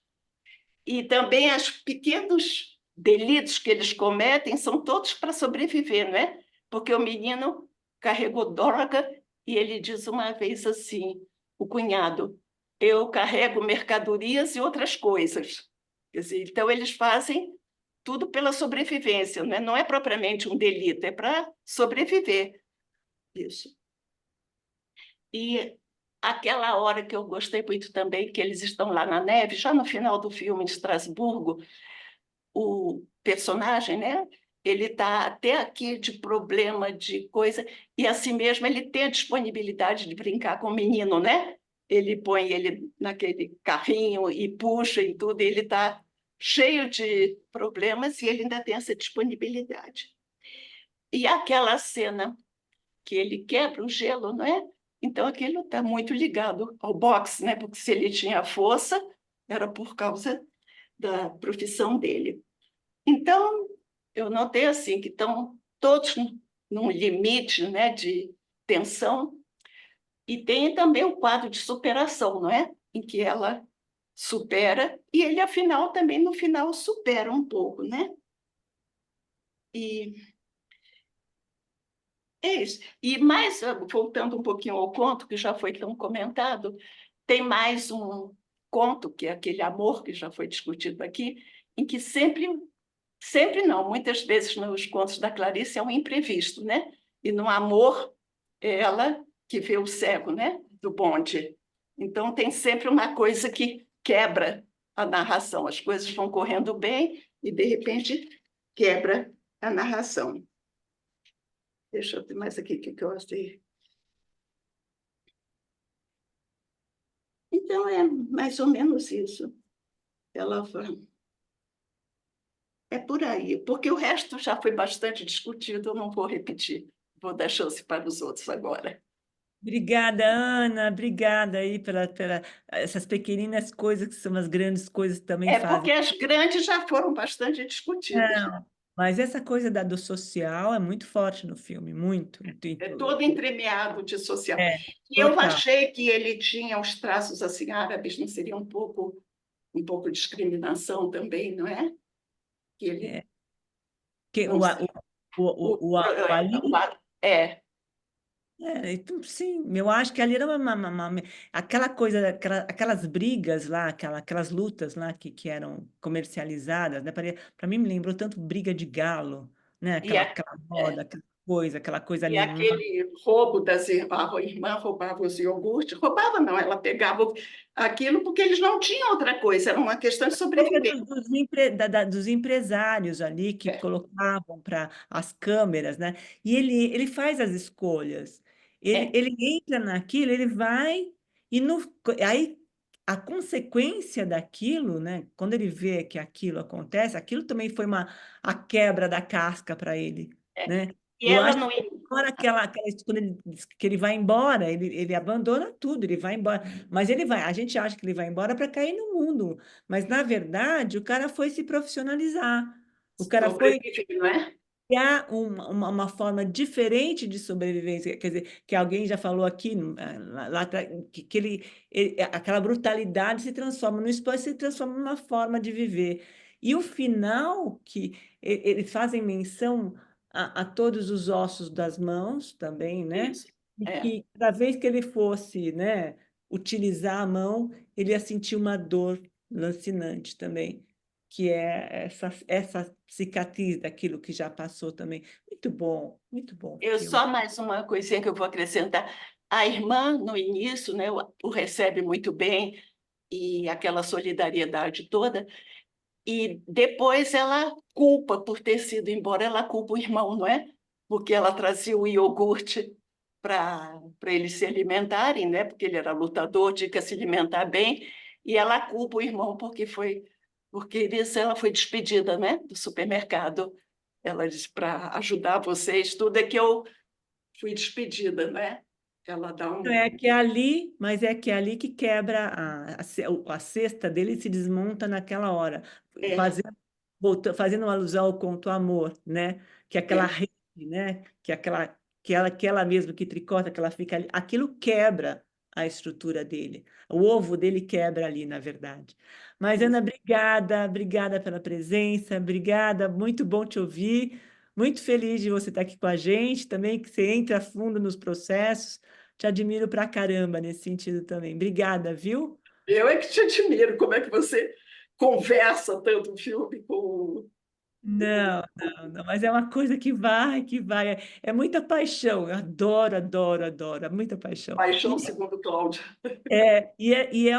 E também os pequenos delitos que eles cometem são todos para sobreviver, não é? Porque o menino carregou droga e ele diz uma vez assim, o cunhado: eu carrego mercadorias e outras coisas. Quer dizer, então, eles fazem tudo pela sobrevivência, né? Não é propriamente um delito, é para sobreviver. Isso. E aquela hora que eu gostei muito também, que eles estão lá na neve, já no final do filme, em Estrasburgo, o personagem, né? Ele está até aqui de problema, de coisa, e assim mesmo ele tem a disponibilidade de brincar com o menino, né? Ele põe ele naquele carrinho e puxa e tudo, e ele está cheio de problemas e ele ainda tem essa disponibilidade. E aquela cena que ele quebra o gelo, não é? Então aquilo está muito ligado ao boxe, né? Porque se ele tinha força, era por causa da profissão dele. Então, eu notei assim que estão todos num limite, né, de tensão, e tem também o quadro de superação, não é? Em que ela supera e ele, afinal, também no final supera um pouco, né? E É isso. E mais, voltando um pouquinho ao conto, que já foi tão comentado, tem mais um conto, que é aquele Amor, que já foi discutido aqui, em que sempre não, muitas vezes nos contos da Clarice é um imprevisto, né? E no Amor, é ela que vê o cego, né? Do bonde. Então tem sempre uma coisa que quebra a narração. As coisas vão correndo bem e, de repente, quebra a narração. Deixa eu ver mais aqui o que eu achei. Então, é mais ou menos isso. Ela é por aí, porque o resto já foi bastante discutido, eu não vou repetir. Vou dar chance para os outros agora. Obrigada, Ana. Obrigada aí pela essas pequeninas coisas que são as grandes coisas que também É fazem. porque as grandes já foram bastante discutidas. Não, mas essa coisa do social é muito forte no filme, muito. É todo entremeado de social. É, E eu total. achei que ele tinha os traços assim árabes, não seria um pouco discriminação também, não é? Que ele É. Que não sei. o Ali. É, Então, sim, eu acho que ali era aquela coisa, aquelas brigas lá, aquelas lutas lá que eram comercializadas, né? Para mim me lembrou tanto briga de galo, né? e, Aquela moda, aquela coisa e animada. aquele roubo das irmãs, a irmã roubava os iogurtes, roubava não, ela pegava aquilo porque eles não tinham outra coisa, era uma questão de sobrevivência. Dos empresários ali que colocavam para as câmeras, né? E ele faz as escolhas. Ele entra naquilo, ele vai e aí a consequência daquilo, né? Quando ele vê que aquilo acontece, aquilo também foi a quebra da casca para ele, né? E Eu ela acho não que agora quando ele diz que ele vai embora, ele abandona tudo, ele vai embora. Mas a gente acha que ele vai embora para cair no mundo. Mas, na verdade, o cara foi se profissionalizar. O cara foi sobrevive, não é? criar uma forma diferente de sobrevivência. Quer dizer, que alguém já falou aqui, lá atrás, aquela brutalidade se transforma no esporte, se transforma numa forma de viver. E o final, que eles fazem menção a todos os ossos das mãos também, né? Isso. E que cada vez que ele fosse, né, utilizar a mão, ele ia sentir uma dor lancinante também, que é essa cicatriz daquilo que já passou também. Muito bom Eu filme. só mais uma coisinha que eu vou acrescentar. A irmã, no início, né, o recebe muito bem, e aquela solidariedade toda, e depois ela culpa por ter sido embora, ela culpa o irmão, não é? Porque ela trazia o iogurte para eles se alimentarem, né? Porque ele era lutador, tinha que se alimentar bem, e ela culpa o irmão porque ela foi despedida, né, do supermercado. Ela disse, para ajudar vocês, tudo é que eu fui despedida, né? Ela dá um... Mas é que é ali que quebra a cesta dele se desmonta naquela hora, fazendo, fazendo uma alusão ao conto Amor, né? Que é aquela rede, né? Que ela mesma que tricota, que ela fica ali, aquilo quebra a estrutura dele. O ovo dele quebra ali, na verdade. Mas, Ana, obrigada pela presença, obrigada, muito bom te ouvir, muito feliz de você estar aqui com a gente, também que você entra a fundo nos processos. Te admiro pra caramba nesse sentido também. Obrigada, viu? Eu é que te admiro, como é que você conversa tanto o filme com... Não, mas é uma coisa que vai. É muita paixão. Eu adoro, é muita paixão. Paixão segundo Cláudia. É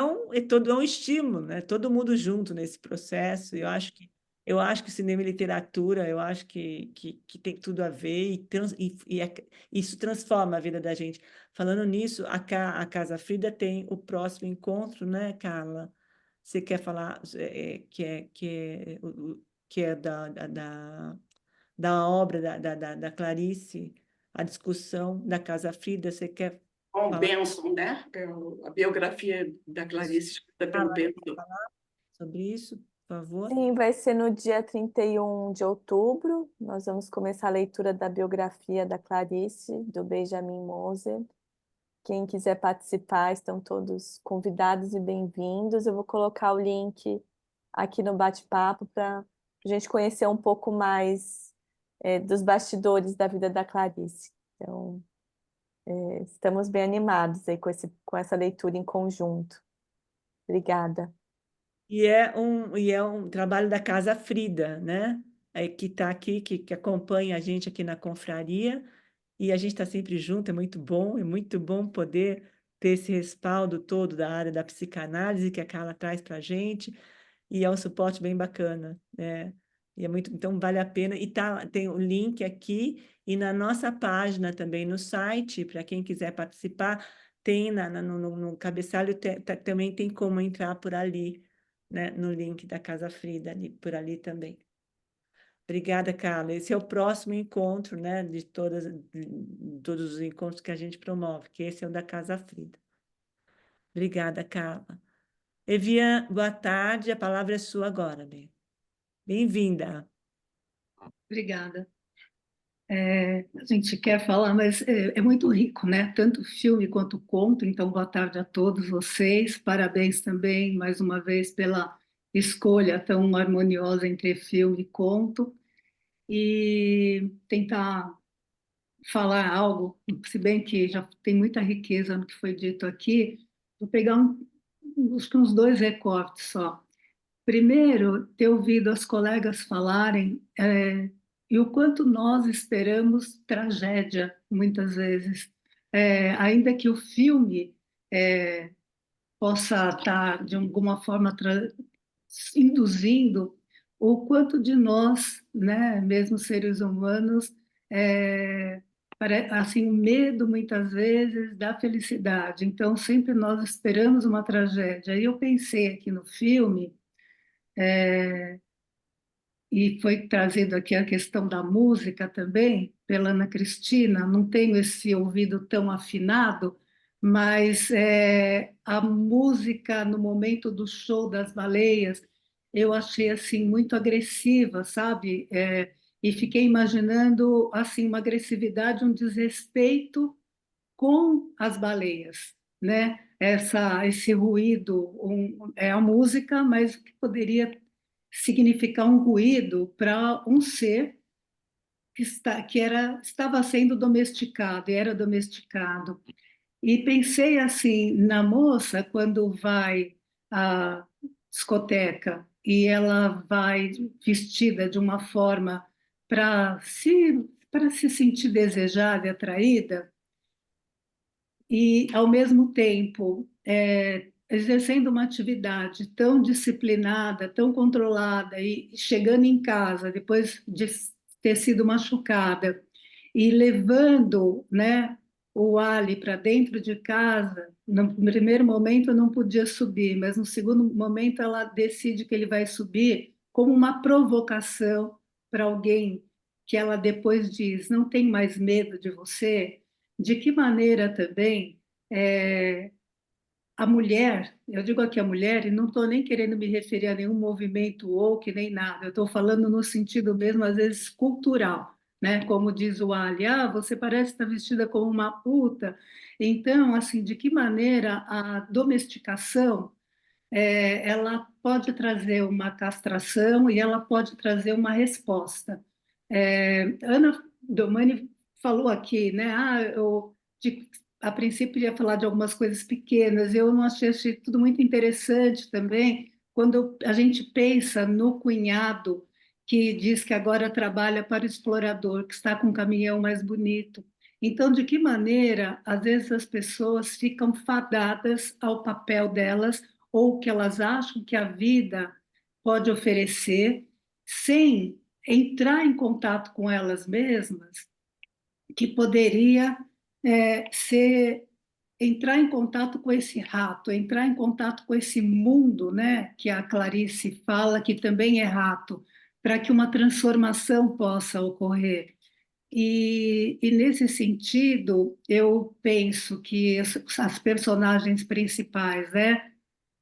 um estímulo, né? Todo mundo junto nesse processo. Eu acho que cinema e literatura, eu acho que tem tudo a ver isso transforma a vida da gente. Falando nisso, a Casa Frida tem o próximo encontro, né, Carla? Você quer falar que é da obra da Clarice, a discussão da Casa Frida? Você quer Com falar Benson, né? A biografia da Clarice, escrita pelo Benson. sobre isso, por favor? Sim, vai ser no dia 31 de outubro. Nós vamos começar a leitura da biografia da Clarice, do Benjamin Moser. Quem quiser participar, estão todos convidados e bem-vindos. Eu vou colocar o link aqui no bate-papo para a gente conhecer um pouco mais dos bastidores da vida da Clarice. Então, estamos bem animados aí com essa leitura em conjunto. Obrigada. E é um trabalho da Casa Frida, né? Que está aqui, que acompanha a gente aqui na confraria, e a gente está sempre junto, é muito bom poder ter esse respaldo todo da área da psicanálise que a Carla traz para a gente, e é um suporte bem bacana, né? E então vale a pena, e tem o link aqui, e na nossa página também, no site, para quem quiser participar, tem no cabeçalho, também tem como entrar por ali, né, no link da Casa Frida, por ali também. Obrigada, Carla. Esse é o próximo encontro, né, de todos os encontros que a gente promove, que esse é o da Casa Frida. Obrigada, Carla. Evian, boa tarde, a palavra é sua agora, bem. Bem-vinda. Obrigada. A gente quer falar, mas é muito rico, né? Tanto o filme quanto o conto. Então, boa tarde a todos vocês. Parabéns também, mais uma vez, pela escolha tão harmoniosa entre filme e conto. E tentar falar algo, se bem que já tem muita riqueza no que foi dito aqui, vou pegar acho que uns 2 recortes só. Primeiro, ter ouvido as colegas falarem e o quanto nós esperamos tragédia, muitas vezes. Ainda que o filme possa estar, de alguma forma, induzindo o quanto de nós, né, mesmo seres humanos, assim, o medo, muitas vezes, da felicidade. Então, sempre nós esperamos uma tragédia. E eu pensei aqui no filme, e foi trazido aqui a questão da música também, pela Ana Cristina, não tenho esse ouvido tão afinado, mas a música no momento do show das baleias, eu achei assim muito agressiva, sabe? E fiquei imaginando assim uma agressividade, um desrespeito com as baleias, né? Esse ruído, é a música, mas que poderia significar um ruído para um ser estava sendo domesticado, e era domesticado. E pensei assim, na moça, quando vai à discoteca e ela vai vestida de uma forma para se sentir desejada e atraída, e, ao mesmo tempo, exercendo uma atividade tão disciplinada, tão controlada, e chegando em casa depois de ter sido machucada, e levando, né, o Ali para dentro de casa, no primeiro momento não podia subir, mas no segundo momento ela decide que ele vai subir como uma provocação para alguém que ela depois diz, não tem mais medo de você. De que maneira também a mulher, eu digo aqui a mulher, e não estou nem querendo me referir a nenhum movimento woke, nem nada, eu estou falando no sentido mesmo, às vezes, cultural, né? Como diz o Ali, você parece estar vestida como uma puta. Então, assim, de que maneira a domesticação ela pode trazer uma castração e ela pode trazer uma resposta. Ana Domani falou aqui, né? A princípio ia falar de algumas coisas pequenas, eu não achei tudo muito interessante também, quando a gente pensa no cunhado que diz que agora trabalha para o explorador, que está com um caminhão mais bonito. Então, de que maneira, às vezes, as pessoas ficam fadadas ao papel delas ou que elas acham que a vida pode oferecer, sem entrar em contato com elas mesmas, que poderia ser entrar em contato com esse rato, entrar em contato com esse mundo, né, que a Clarice fala que também é rato, para que uma transformação possa ocorrer. E nesse sentido, eu penso que as personagens principais, né,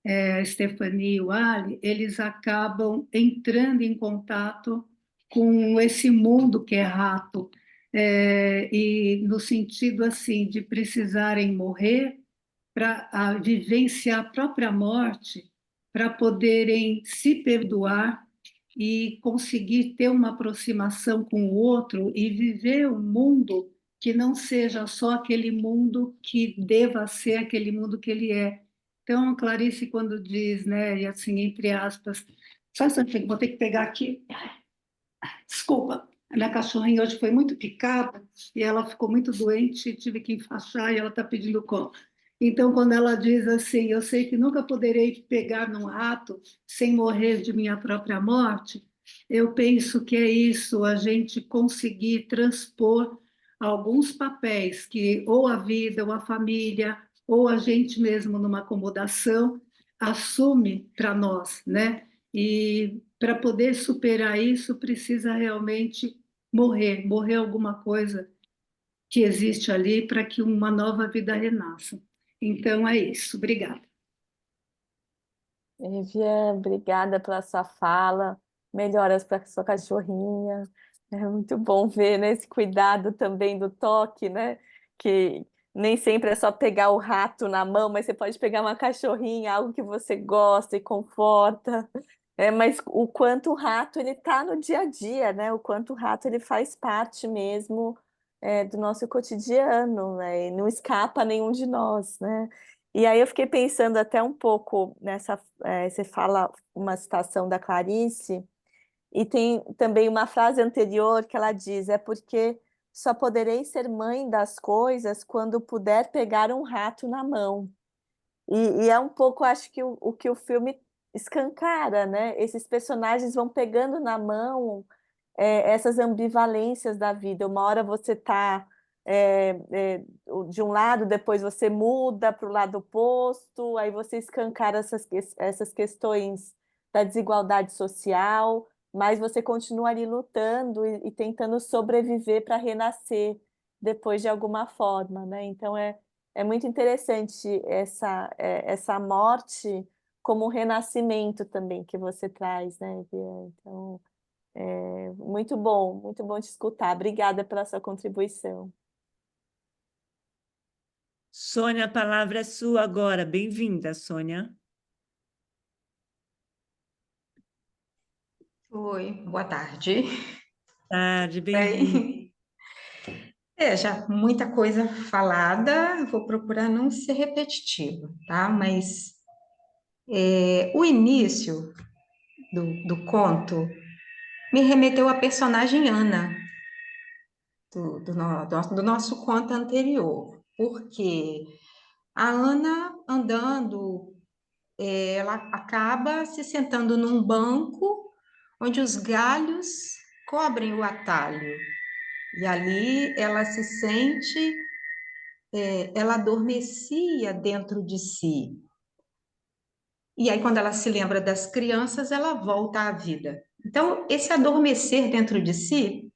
a Stephanie e o Ali, eles acabam entrando em contato com esse mundo que é rato, e no sentido assim de precisarem morrer para vivenciar a própria morte, para poderem se perdoar e conseguir ter uma aproximação com o outro e viver um mundo que não seja só aquele mundo que deva ser aquele mundo que ele é. Então, Clarice, quando diz, né, e assim, entre aspas, só um instantinho, vou ter que pegar aqui. Desculpa, a minha cachorrinha hoje foi muito picada e ela ficou muito doente, tive que enfaixar e ela está pedindo colo. Então, quando ela diz assim, eu sei que nunca poderei pegar num rato sem morrer de minha própria morte, eu penso que é isso, a gente conseguir transpor alguns papéis que ou a vida, ou a família, ou a gente mesmo numa acomodação assume para nós, né? E para poder superar isso, precisa realmente morrer alguma coisa que existe ali para que uma nova vida renasça. Então é isso. Obrigada. Vivian, obrigada pela sua fala. Melhoras para sua cachorrinha. É muito bom ver, né, esse cuidado também do toque, né? Que nem sempre é só pegar o rato na mão, mas você pode pegar uma cachorrinha, algo que você gosta e conforta. Mas o quanto o rato ele está no dia a dia, né? O quanto o rato ele faz parte mesmo do nosso cotidiano, né? E não escapa a nenhum de nós, né? E aí eu fiquei pensando até um pouco nessa, você fala uma citação da Clarice, e tem também uma frase anterior que ela diz, é porque só poderei ser mãe das coisas quando puder pegar um rato na mão. E é um pouco, acho que o que o filme escancara, né? Esses personagens vão pegando na mão essas ambivalências da vida. Uma hora você está de um lado, depois você muda para o lado oposto, aí você escancara essas questões da desigualdade social, mas você continua ali lutando e tentando sobreviver para renascer depois de alguma forma, né? Então é muito interessante essa morte como um renascimento também que você traz, né, Bia? Então, muito bom te escutar. Obrigada pela sua contribuição. Sônia, a palavra é sua agora. Bem-vinda, Sônia. Oi, boa tarde. Tarde, bem-vinda. Já muita coisa falada, vou procurar não ser repetitiva, tá? Mas o início do conto me remeteu à personagem Ana, do nosso conto anterior, porque a Ana andando, ela acaba se sentando num banco onde os galhos cobrem o atalho. E ali ela se sente, ela adormecia dentro de si. E aí, quando ela se lembra das crianças, ela volta à vida. Então, esse adormecer dentro de si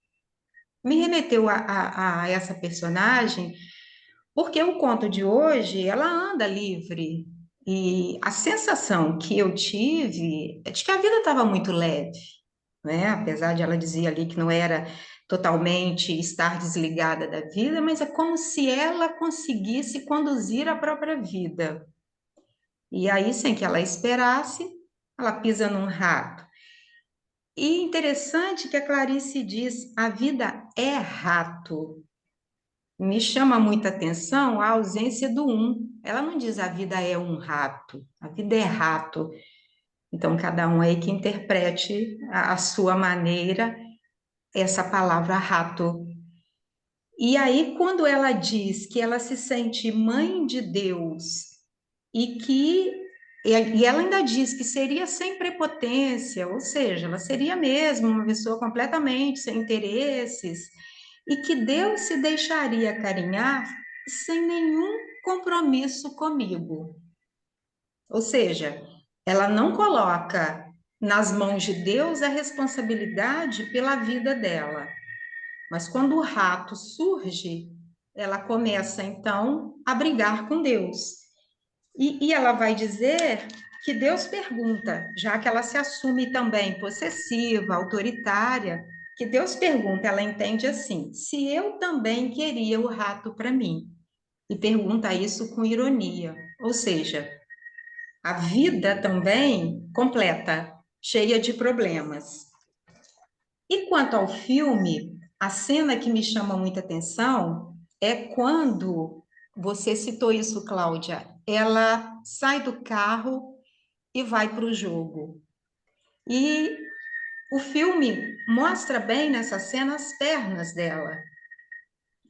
me remeteu a essa personagem, porque o conto de hoje, ela anda livre. E a sensação que eu tive é de que a vida estava muito leve, né? Apesar de ela dizer ali que não era totalmente estar desligada da vida, mas é como se ela conseguisse conduzir a própria vida. E aí, sem que ela esperasse, ela pisa num rato. E interessante que a Clarice diz: a vida é rato. Me chama muita atenção a ausência do um. Ela não diz a vida é um rato, a vida é rato. Então, cada um aí que interprete a sua maneira essa palavra rato. E aí, quando ela diz que ela se sente mãe de Deus e ela ainda diz que seria sem prepotência, ou seja, ela seria mesmo uma pessoa completamente sem interesses, e que Deus se deixaria acarinhar sem nenhum compromisso comigo. Ou seja, ela não coloca nas mãos de Deus a responsabilidade pela vida dela. Mas quando o rato surge, ela começa então a brigar com Deus. E ela vai dizer que Deus pergunta, já que ela se assume também possessiva, autoritária, que Deus pergunta, ela entende assim: se eu também queria o rato para mim. E pergunta isso com ironia. Ou seja, a vida também completa, cheia de problemas. E quanto ao filme, a cena que me chama muita atenção é quando, você citou isso, Cláudia, ela sai do carro e vai para o jogo. E o filme mostra bem nessa cena as pernas dela.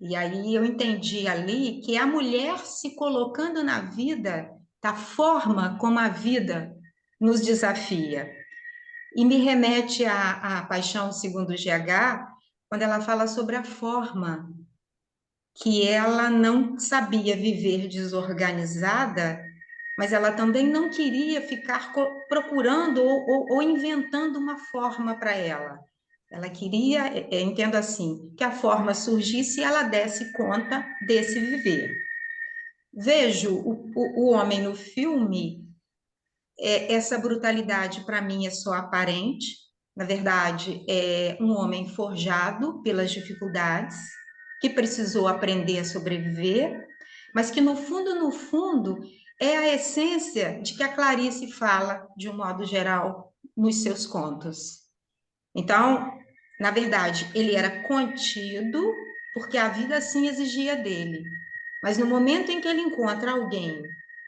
E aí eu entendi ali que a mulher se colocando na vida, da forma como a vida nos desafia. E me remete à Paixão segundo GH, quando ela fala sobre a forma que ela não sabia viver desorganizada, mas ela também não queria ficar procurando ou inventando uma forma para ela. Ela queria, entendo assim, que a forma surgisse e ela desse conta desse viver. Vejo o homem no filme, essa brutalidade para mim é só aparente. Na verdade, é um homem forjado pelas dificuldades, que precisou aprender a sobreviver, mas que no fundo, é a essência de que a Clarice fala, de um modo geral, nos seus contos. Então, na verdade, ele era contido porque a vida assim exigia dele. Mas no momento em que ele encontra alguém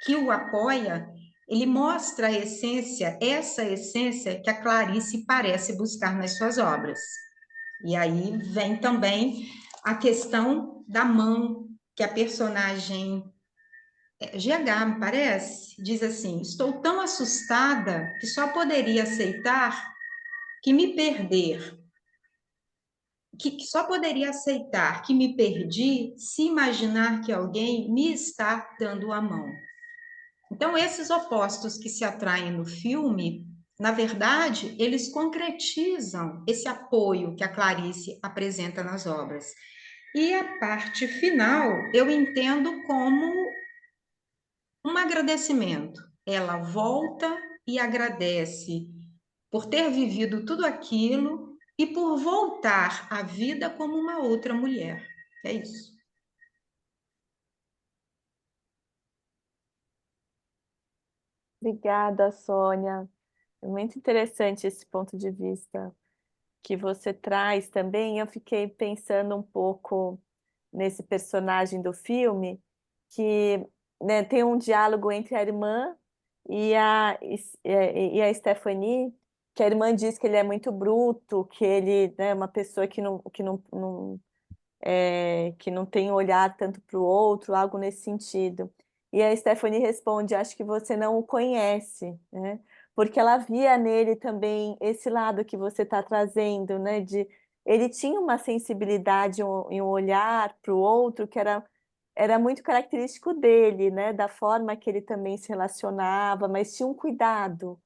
que o apoia, ele mostra a essência, essa essência que a Clarice parece buscar nas suas obras. E aí vem também a questão da mão, que a personagem GH, me parece, diz assim: estou tão assustada que só poderia aceitar que me perder, que só poderia aceitar que me perdi se imaginar que alguém me está dando a mão. Então, esses opostos que se atraem no filme, na verdade, eles concretizam esse apoio que a Clarice apresenta nas obras. E a parte final eu entendo como um agradecimento. Ela volta e agradece por ter vivido tudo aquilo e por voltar à vida como uma outra mulher. É isso. Obrigada, Sônia. É muito interessante esse ponto de vista que você traz também. Eu fiquei pensando um pouco nesse personagem do filme, que, né, tem um diálogo entre a irmã e a Stephanie, que a irmã diz que ele é muito bruto, que ele, né, é uma pessoa que não tem olhar tanto para o outro, algo nesse sentido. E a Stephanie responde: acho que você não o conhece, né? Porque ela via nele também esse lado que você está trazendo, né? Ele tinha uma sensibilidade e um olhar para o outro que era muito característico dele, né? Da forma que ele também se relacionava, mas tinha um cuidado,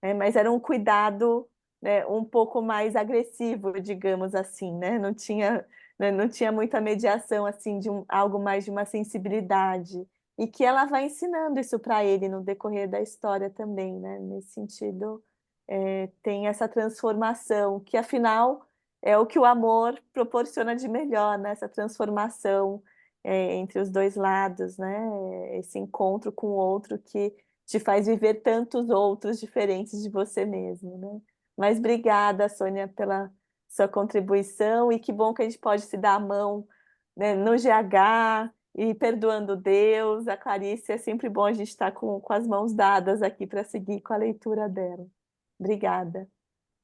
né? Mas era um cuidado, né, um pouco mais agressivo, digamos assim, né? Não tinha muita mediação assim de algo mais de uma sensibilidade, e que ela vai ensinando isso para ele no decorrer da história também, né? Nesse sentido, tem essa transformação que afinal é o que o amor proporciona de melhor, né? Essa transformação entre os dois lados, né? Esse encontro com o outro que te faz viver tantos outros diferentes de você mesmo, né? Mas obrigada, Sônia, pela sua contribuição, e que bom que a gente pode se dar a mão, né, no GH e perdoando Deus. A Clarice, é sempre bom a gente estar com as mãos dadas aqui para seguir com a leitura dela. Obrigada.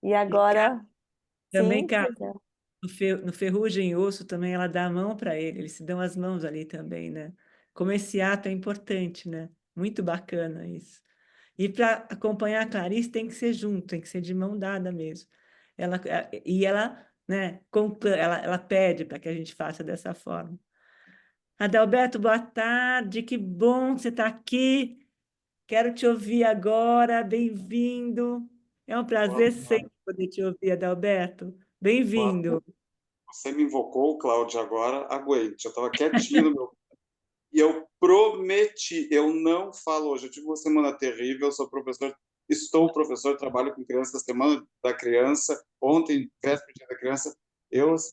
E agora, Também, sim, cara, pois é. no Ferrugem e Osso também ela dá a mão para ele, eles se dão as mãos ali também, né? Como esse ato é importante, né? Muito bacana isso. E para acompanhar a Clarice tem que ser junto, tem que ser de mão dada mesmo. Ela, né, ela pede para que a gente faça dessa forma. Adalberto, boa tarde, que bom que você está aqui. Quero te ouvir agora, bem-vindo. É um prazer sempre poder te ouvir, Adalberto. Bem-vindo. Você me invocou, Cláudia, agora aguente. Eu estava quietinho no meu. E eu prometi, eu não falo hoje. Eu tive uma semana terrível, sou professor, estou professor, trabalho com crianças, semana da criança, ontem, véspera do dia da criança.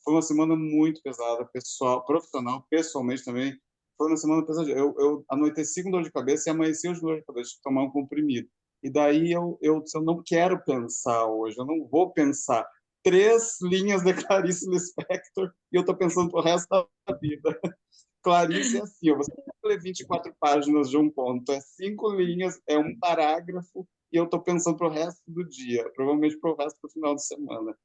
Foi uma semana muito pesada, pessoal, profissional, pessoalmente também. Foi uma semana pesada. Eu anoiteci com dor de cabeça e amanheci hoje com dor de cabeça, tive que tomar um comprimido. E daí eu não quero pensar hoje, eu não vou pensar. 3 linhas de Clarice Lispector e eu estou pensando pro resto da vida. Clarice é assim, você não lê 24 páginas de um conto, é 5 linhas, é um parágrafo, e eu estou pensando para o resto do dia, provavelmente para o resto do final de semana.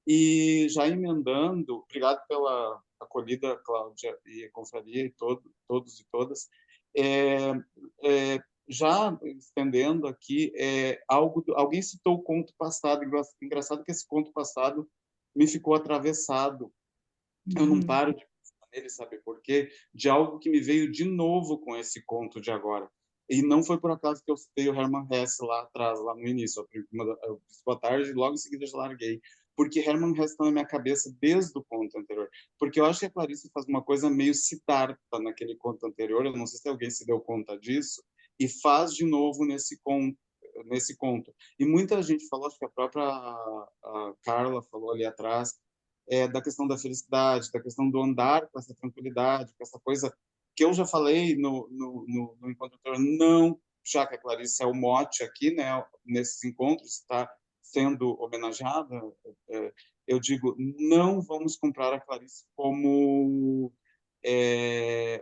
E já emendando, obrigado pela acolhida, Cláudia e confraria, e todos e todas. É, já estendendo aqui, alguém citou o conto passado, engraçado que esse conto passado me ficou atravessado. Eu não paro de pensar nele, sabe por quê? De algo que me veio de novo com esse conto de agora. E não foi por acaso que eu citei o Hermann Hesse lá atrás, lá no início. Eu disse boa tarde e logo em seguida já larguei. Porque Hermann Hesse está na minha cabeça desde o conto anterior. Porque eu acho que a Clarice faz uma coisa meio Siddhartha naquele conto anterior. Eu não sei se alguém se deu conta disso. E faz de novo nesse conto. E muita gente falou, acho que a própria a Carla falou ali atrás, da questão da felicidade, da questão do andar com essa tranquilidade, com essa coisa que eu já falei no encontro anterior, não, já que a Clarice é o mote aqui, né, nesses encontros, está sendo homenageada, eu digo, não vamos comprar a Clarice como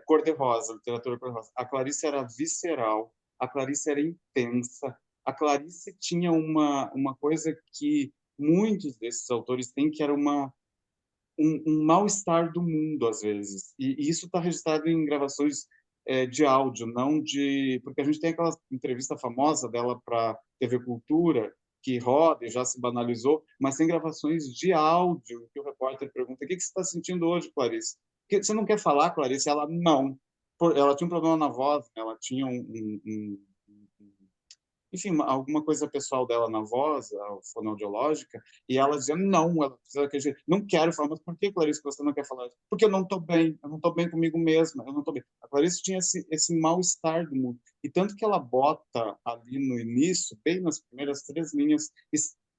cor-de-rosa, literatura cor-de-rosa. A Clarice era visceral, a Clarice era intensa, a Clarice tinha uma coisa que muitos desses autores têm, que era um mal-estar do mundo, às vezes. E isso está registrado em gravações de áudio, não de... Porque a gente tem aquela entrevista famosa dela para TV Cultura, que roda e já se banalizou, mas tem gravações de áudio, que o repórter pergunta: o que você está sentindo hoje, Clarice? Você não quer falar, Clarice? Ela, não. Ela tinha um problema na voz, né? Ela tinha enfim, alguma coisa pessoal dela na voz, a fonoaudiológica, e ela dizia, não, ela precisa daquele jeito. Não quero falar, mas por que, Clarice, você não quer falar isso? Porque eu não estou bem comigo mesma, eu não estou bem. A Clarice tinha esse mal-estar do mundo, e tanto que ela bota ali no início, bem nas primeiras 3 linhas,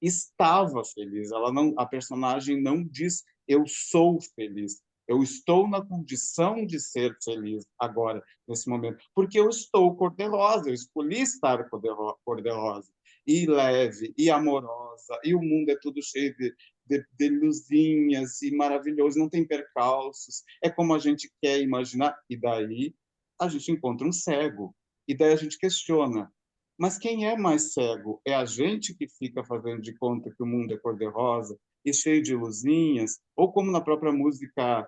estava feliz. Ela não, a personagem não diz, eu sou feliz. Eu estou na condição de ser feliz agora, nesse momento, porque eu estou cor-de-rosa, eu escolhi estar cor-de-rosa, e leve, e amorosa, e o mundo é tudo cheio de luzinhas, e maravilhoso, não tem percalços, é como a gente quer imaginar, e daí a gente encontra um cego, e daí a gente questiona, mas quem é mais cego? É a gente que fica fazendo de conta que o mundo é cor-de-rosa, e cheio de luzinhas, ou como na própria música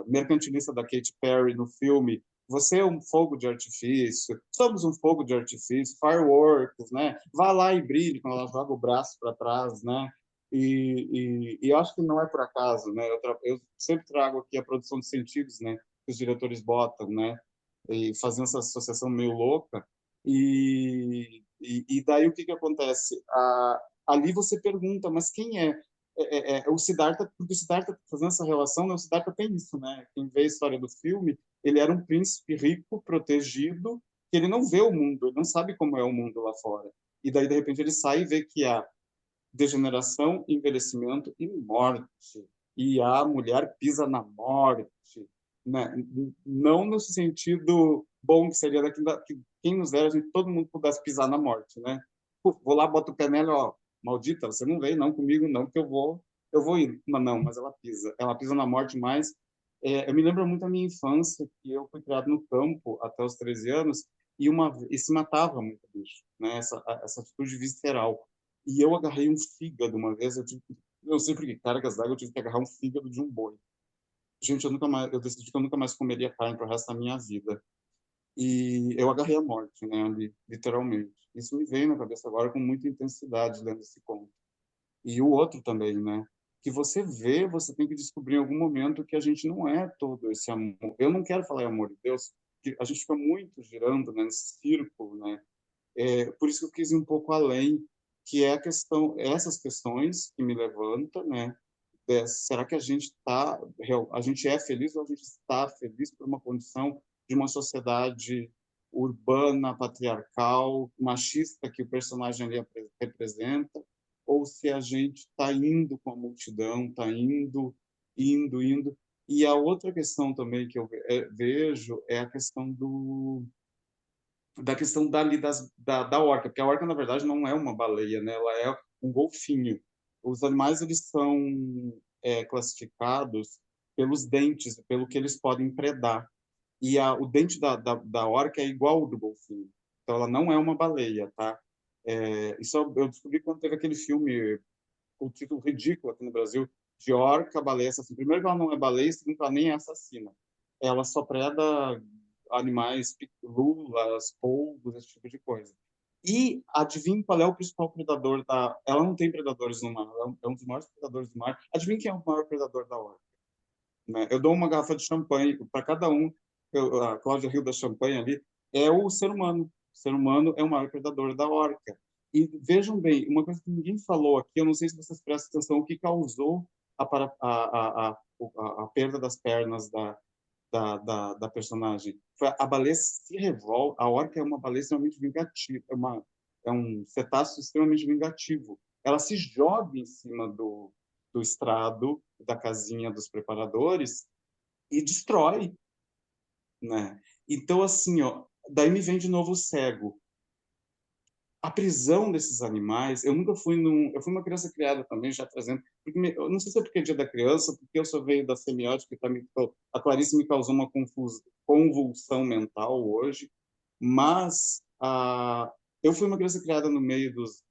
mercantilista da Katy Perry no filme, você é um fogo de artifício, somos um fogo de artifício, fireworks, né? Vá lá e brilhe quando ela joga o braço para trás, né? E acho que não é por acaso, né? Eu sempre trago aqui a produção de sentidos, né? Que os diretores botam, né? E fazendo essa associação meio louca. E daí o que acontece? Ali você pergunta, mas quem é? O Siddhartha, porque o Siddhartha fazendo essa relação, né, o Siddhartha tem isso, né? Quem vê a história do filme, ele era um príncipe rico, protegido, que ele não vê o mundo, ele não sabe como é o mundo lá fora. E daí, de repente, ele sai e vê que há degeneração, envelhecimento e morte. E a mulher pisa na morte, né? Não no sentido bom que seria que quem nos dera a gente todo mundo pudesse pisar na morte, né? Vou lá, boto o pé nela, ó, maldita, você não vem não comigo não, que eu vou ir. Mas não, mas ela pisa na morte, mas eu me lembro muito da minha infância, que eu fui criado no campo até os 13 anos e se matava muito bicho, né? Essa atitude visceral. E eu agarrei um fígado uma vez, eu sei por que cargas d'água eu tive que agarrar um fígado de um boi. Gente, eu decidi que eu nunca mais comeria carne pro resto da minha vida. E eu agarrei a morte, né, ali, literalmente. Isso me veio na cabeça agora com muita intensidade dentro desse conto. E o outro também, né? Que você vê, você tem que descobrir em algum momento que a gente não é todo esse amor. Eu não quero falar em amor de Deus, que a gente fica muito girando, né, nesse círculo, né? Por isso que eu quis ir um pouco além, que é essas questões que me levantam, né? Será que a gente é feliz ou a gente está feliz por uma condição de uma sociedade urbana, patriarcal, machista que o personagem ali representa, ou se a gente está indo com a multidão, está indo. E a outra questão também que eu vejo é a questão da questão da orca, porque a orca, na verdade, não é uma baleia, né? Ela é um golfinho. Os animais, eles são classificados pelos dentes, pelo que eles podem predar. E o dente da orca é igual ao do golfinho. Então, ela não é uma baleia, tá? Isso eu descobri quando teve aquele filme, com o título ridículo aqui no Brasil, de Orca, Baleia Assassina. Primeiro que ela não é baleia, segundo que ela nem é assassina. Ela só preda animais, lulas, polvos, esse tipo de coisa. E adivinha qual é o principal predador da... Ela não tem predadores no mar, ela é um dos maiores predadores do mar. Adivinha quem é o maior predador da orca? Né? Eu dou uma garrafa de champanhe para cada um. A Cláudia riu da champanhe ali. É o ser humano. O ser humano é o maior predador da orca. E vejam bem, uma coisa que ninguém falou aqui, eu não sei se vocês prestam atenção, o que causou a perda das pernas da personagem. Foi a baleia se revolta. A orca é uma baleia extremamente vingativa, é um cetáceo extremamente vingativo. Ela se joga em cima do estrado, da casinha dos preparadores e destrói, né? Então, assim, ó, daí me vem de novo o cego. A prisão desses animais, eu nunca fui eu fui uma criança criada também, já trazendo, porque eu não sei se é porque é dia da criança, porque eu só veio da semiótica, a Clarice me causou uma convulsão mental hoje, mas eu fui uma criança criada no meio dos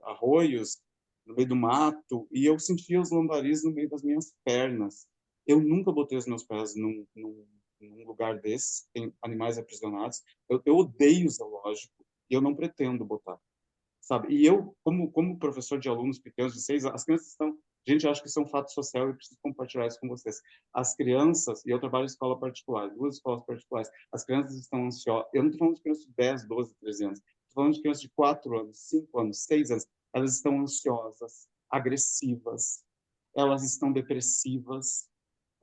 arroios, no meio do mato, e eu sentia os lambaris no meio das minhas pernas. Eu nunca botei os meus pés num lugar desses, tem animais aprisionados. Eu odeio o zoológico, e eu não pretendo botar, sabe? E eu, como professor de alunos pequenos de 6 anos, as crianças estão... Gente, eu acho que isso é um fato social e preciso compartilhar isso com vocês. As crianças, e eu trabalho em escola particular, 2 escolas particulares, as crianças estão ansiosas. Eu não estou falando de crianças de 10, 12, 13 anos. Estou falando de crianças de 4 anos, 5 anos, 6 anos. Elas estão ansiosas, agressivas, elas estão depressivas,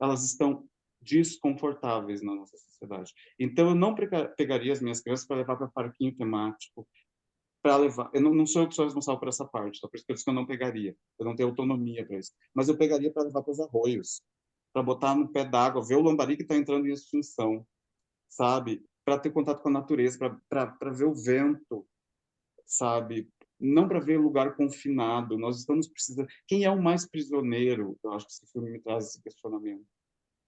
elas estão desconfortáveis na nossa sociedade. Então, eu não pegaria as minhas crianças para levar para parquinho temático, para levar... Eu não sou eu que sou responsável por essa parte, tá? Por isso que eu não pegaria. Eu não tenho autonomia para isso. Mas eu pegaria para levar para os arroios, para botar no pé d'água, ver o lambari que está entrando em extinção, sabe? Para ter contato com a natureza, para ver o vento, sabe? Não para ver lugar confinado. Nós estamos precisando... Quem é o mais prisioneiro? Eu acho que esse filme me traz esse questionamento.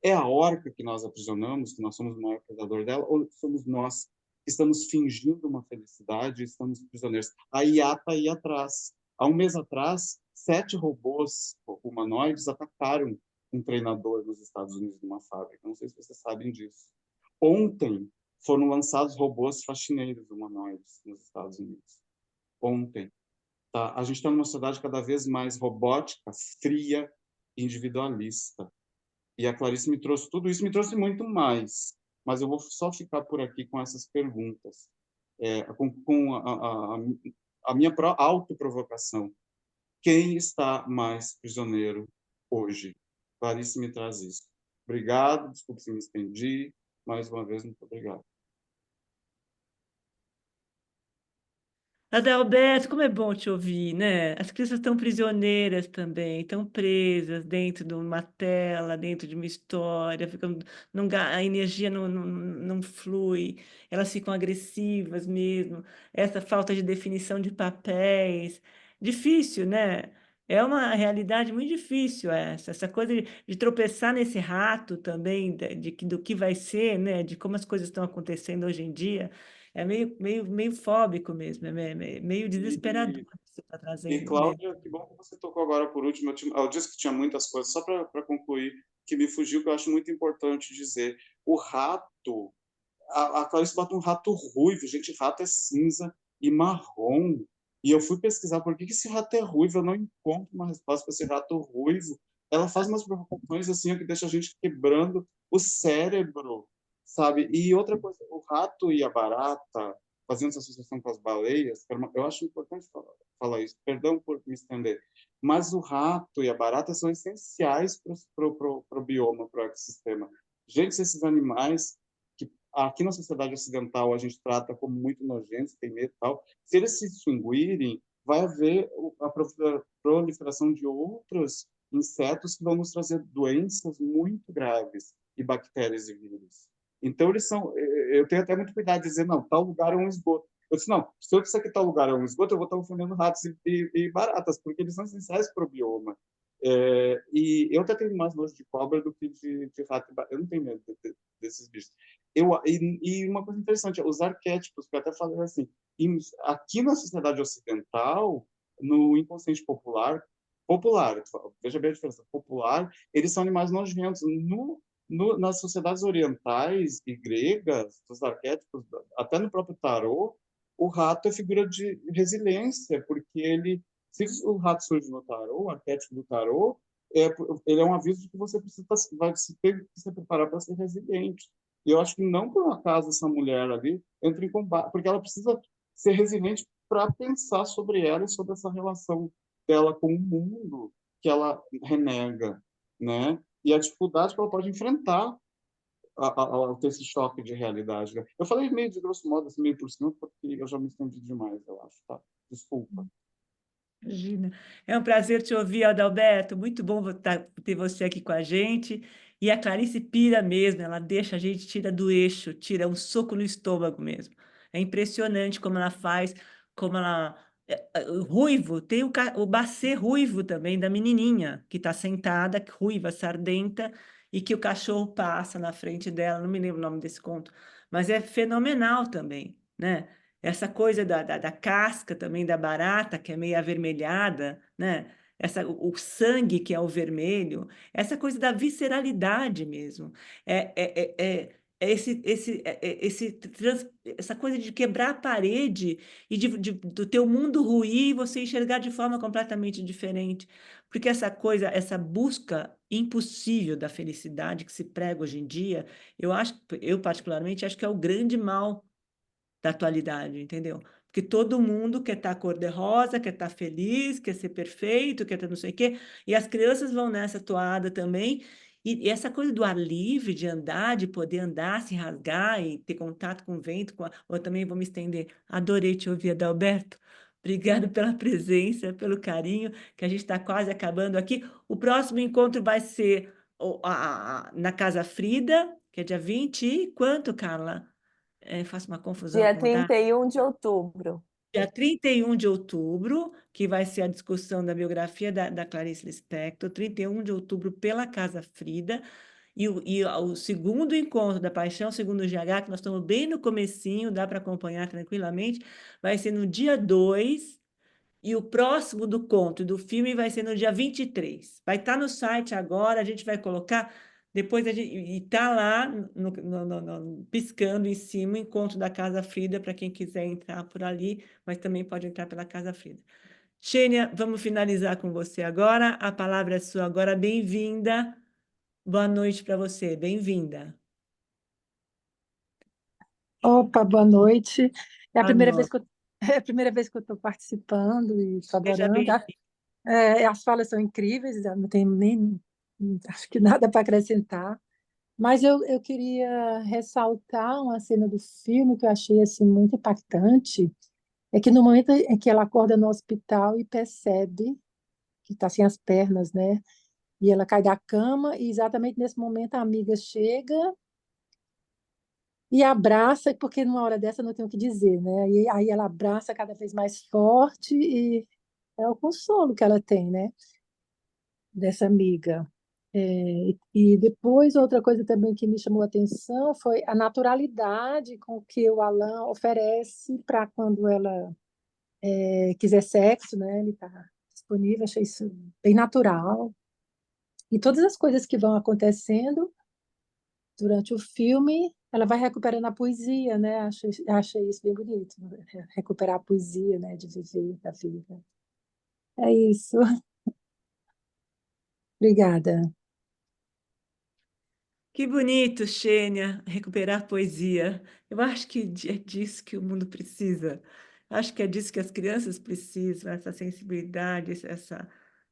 É a orca que nós aprisionamos, que nós somos o maior predador dela, ou somos nós que estamos fingindo uma felicidade e estamos prisioneiros? A IA está aí atrás. Há um mês atrás, 7 robôs humanoides atacaram um treinador nos Estados Unidos numa fábrica. Não sei se vocês sabem disso. Ontem foram lançados robôs faxineiros humanoides nos Estados Unidos. Ontem. Tá? A gente está numa sociedade cada vez mais robótica, fria, individualista. E a Clarice me trouxe tudo isso, me trouxe muito mais. Mas eu vou só ficar por aqui com essas perguntas. Com a minha autoprovocação. Quem está mais prisioneiro hoje? Clarice me traz isso. Obrigado, desculpe se me estendi. Mais uma vez, muito obrigado. Adalberto, como é bom te ouvir, né? As crianças estão prisioneiras também, estão presas dentro de uma tela, dentro de uma história, a energia não flui, elas ficam agressivas mesmo, essa falta de definição de papéis. Difícil, né? É uma realidade muito difícil essa coisa de tropeçar nesse rato também, do que vai ser, né? De como as coisas estão acontecendo hoje em dia. É meio fóbico mesmo, meio desesperador E, que você está e trazendo mesmo. Cláudia, que bom que você tocou agora por último. Eu disse que tinha muitas coisas, só para concluir, que me fugiu, que eu acho muito importante dizer. O rato, a Clarice bota um rato ruivo, gente, rato é cinza e marrom. E eu fui pesquisar por que esse rato é ruivo, eu não encontro uma resposta para esse rato ruivo. Ela faz umas provocações assim que deixa a gente quebrando o cérebro, sabe? E outra coisa, o rato e a barata, fazendo essa associação com as baleias, eu acho importante falar isso, perdão por me estender, mas o rato e a barata são essenciais para o bioma, para o ecossistema. Gente, esses animais que aqui na sociedade ocidental a gente trata como muito nojentos, tem medo e tal, se eles se extinguirem, vai haver a proliferação de outros insetos que vão nos trazer doenças muito graves, e bactérias e vírus. Então, eu tenho até muito cuidado de dizer, não, tal lugar é um esgoto. Eu disse, não, se eu disser que tal lugar é um esgoto, eu vou estar ofendendo ratos e baratas, porque eles são essenciais para o bioma. E eu até tenho mais nojo de cobra do que de rato. Eu não tenho medo desses bichos. E uma coisa interessante, os arquétipos, que eu até falei assim, aqui na sociedade ocidental, no inconsciente popular, veja bem a diferença, popular, eles são animais nojentos. Nas sociedades orientais e gregas, dos arquétipos, até no próprio tarô, o rato é figura de resiliência, porque se o rato surge no tarô, o arquétipo do tarô, ele é um aviso de que você vai ter que se preparar para ser resiliente. E eu acho que não por um acaso essa mulher ali entra em combate, porque ela precisa ser resiliente para pensar sobre ela e sobre essa relação dela com o mundo que ela renega, né? E a dificuldade que ela pode enfrentar ao ter esse choque de realidade, né? Eu falei meio de grosso modo, assim, meio por cima, porque eu já me estendi demais, eu acho, tá? Desculpa. Imagina. É um prazer te ouvir, Adalberto. Muito bom ter você aqui com a gente. E a Clarice pira mesmo, ela deixa a gente, tira do eixo, tira um soco no estômago mesmo. É impressionante como ela faz, como ela. O ruivo, tem o bacê ruivo também, da menininha, que está sentada, ruiva, sardenta, e que o cachorro passa na frente dela. Não me lembro o nome desse conto, mas é fenomenal também, né? Essa coisa da casca também da barata, que é meio avermelhada, né? O sangue, que é o vermelho, essa coisa da visceralidade mesmo. Essa coisa de quebrar a parede e do teu mundo ruir e você enxergar de forma completamente diferente. Porque essa coisa, essa busca impossível da felicidade que se prega hoje em dia, eu particularmente acho que é o grande mal da atualidade, entendeu? Porque todo mundo quer estar cor-de-rosa, quer estar feliz, quer ser perfeito, quer ter não sei o quê, e as crianças vão nessa toada também, e essa coisa do ar livre, de andar, de poder andar, se rasgar e ter contato com o vento, eu também vou me estender. Adorei te ouvir, Adalberto. Obrigado pela presença, pelo carinho, que a gente está quase acabando aqui. O próximo encontro vai ser na Casa Frida, que é dia 20 e quanto, Carla? Faço uma confusão Dia com data. 31 de outubro. Dia 31 de outubro, que vai ser a discussão da biografia da Clarice Lispector, 31 de outubro pela Casa Frida, e o segundo encontro da Paixão segundo o GH, que nós estamos bem no comecinho, dá para acompanhar tranquilamente, vai ser no dia 2, e o próximo do conto e do filme vai ser no dia 23. Vai estar no site agora, a gente vai colocar, depois e está lá piscando em cima o encontro da Casa Frida, para quem quiser entrar por ali, mas também pode entrar pela Casa Frida. Xênia, vamos finalizar com você agora. A palavra é sua agora. Bem-vinda. Boa noite para você. Bem-vinda. Opa, boa noite. É a Boa primeira vez noite. que eu é a primeira vez que eu estou participando e estou Seja adorando. bem-vinda. As falas são incríveis, eu não tenho nem acho que nada para acrescentar. Mas eu queria ressaltar uma cena do filme que eu achei assim muito impactante, é que no momento em que ela acorda no hospital e percebe que está sem as pernas, né? E ela cai da cama e exatamente nesse momento a amiga chega e abraça, porque numa hora dessa não tenho o que dizer, né? E aí ela abraça cada vez mais forte e é o consolo que ela tem, né? Dessa amiga. E depois, outra coisa também que me chamou a atenção foi a naturalidade com que o Alan oferece para quando ela quiser sexo, né? Ele está disponível, achei isso bem natural. E todas as coisas que vão acontecendo durante o filme, ela vai recuperando a poesia, né? Achei isso bem bonito, recuperar a poesia, né? De viver da vida. É isso. Obrigada. Que bonito, Xênia, recuperar a poesia. Eu acho que é disso que o mundo precisa. Acho que é disso que as crianças precisam, essa sensibilidade,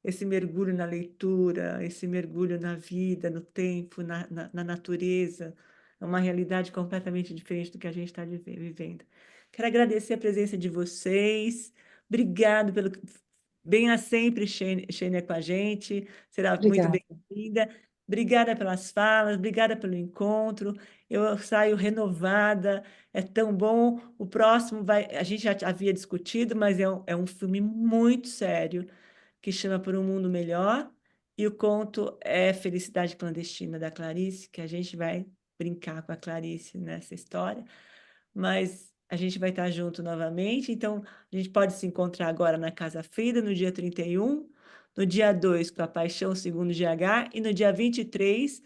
esse mergulho na leitura, esse mergulho na vida, no tempo, na natureza. É uma realidade completamente diferente do que a gente está vivendo. Quero agradecer a presença de vocês. Obrigado pelo. Venha sempre, Xênia, com a gente. Será muito Obrigada. bem-vinda. Obrigada pelas falas, obrigada pelo encontro. Eu saio renovada, é tão bom. O próximo a gente já havia discutido, mas é um filme muito sério, que chama Por um Mundo Melhor, e o conto é Felicidade Clandestina, da Clarice, que a gente vai brincar com a Clarice nessa história, mas a gente vai estar junto novamente, então a gente pode se encontrar agora na Casa Frida, no dia 31, no dia 2 com A Paixão Segundo GH, e no dia 23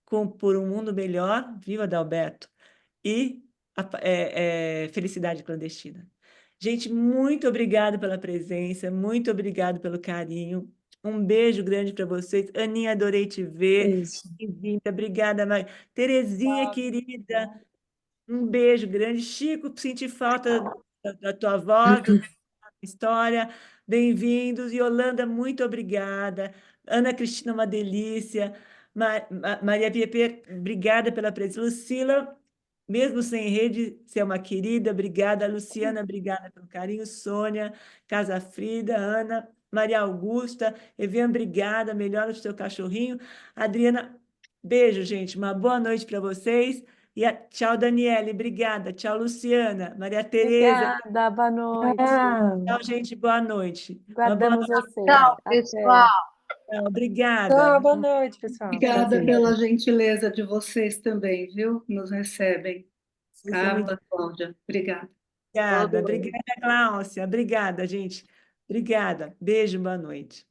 com Por um Mundo Melhor, Viva Adalberto, e Felicidade Clandestina. Gente, muito obrigada pela presença, muito obrigado pelo carinho. Um beijo grande para vocês. Aninha, adorei te ver. Beijo. Bem-vinda, obrigada, Maria. Terezinha, querida, um beijo grande. Chico, senti falta da tua voz, da tua história. Bem-vindos. Yolanda, muito obrigada. Ana Cristina, uma delícia. Maria Pieper, obrigada pela presença. Lucila, mesmo sem rede, você é uma querida, obrigada. Luciana, obrigada pelo carinho. Sônia, Casa Frida, Ana, Maria Augusta, Evian, obrigada, melhora o seu cachorrinho. Adriana, beijo, gente, uma boa noite para vocês. E tchau, Daniele, obrigada. Tchau, Luciana. Maria Tereza, Obrigada, boa noite. tchau, gente, boa noite. Uma boa Guardamos vocês. Tchau, Até. pessoal. noite, obrigada. Tchau, boa noite, pessoal. Obrigada Prazer. pela gentileza de vocês também, viu? Nos recebem. Vocês são muito Carla, Cláudia, obrigada. obrigada, obrigada, Cláudia. Obrigada, gente. Obrigada. Beijo, boa noite.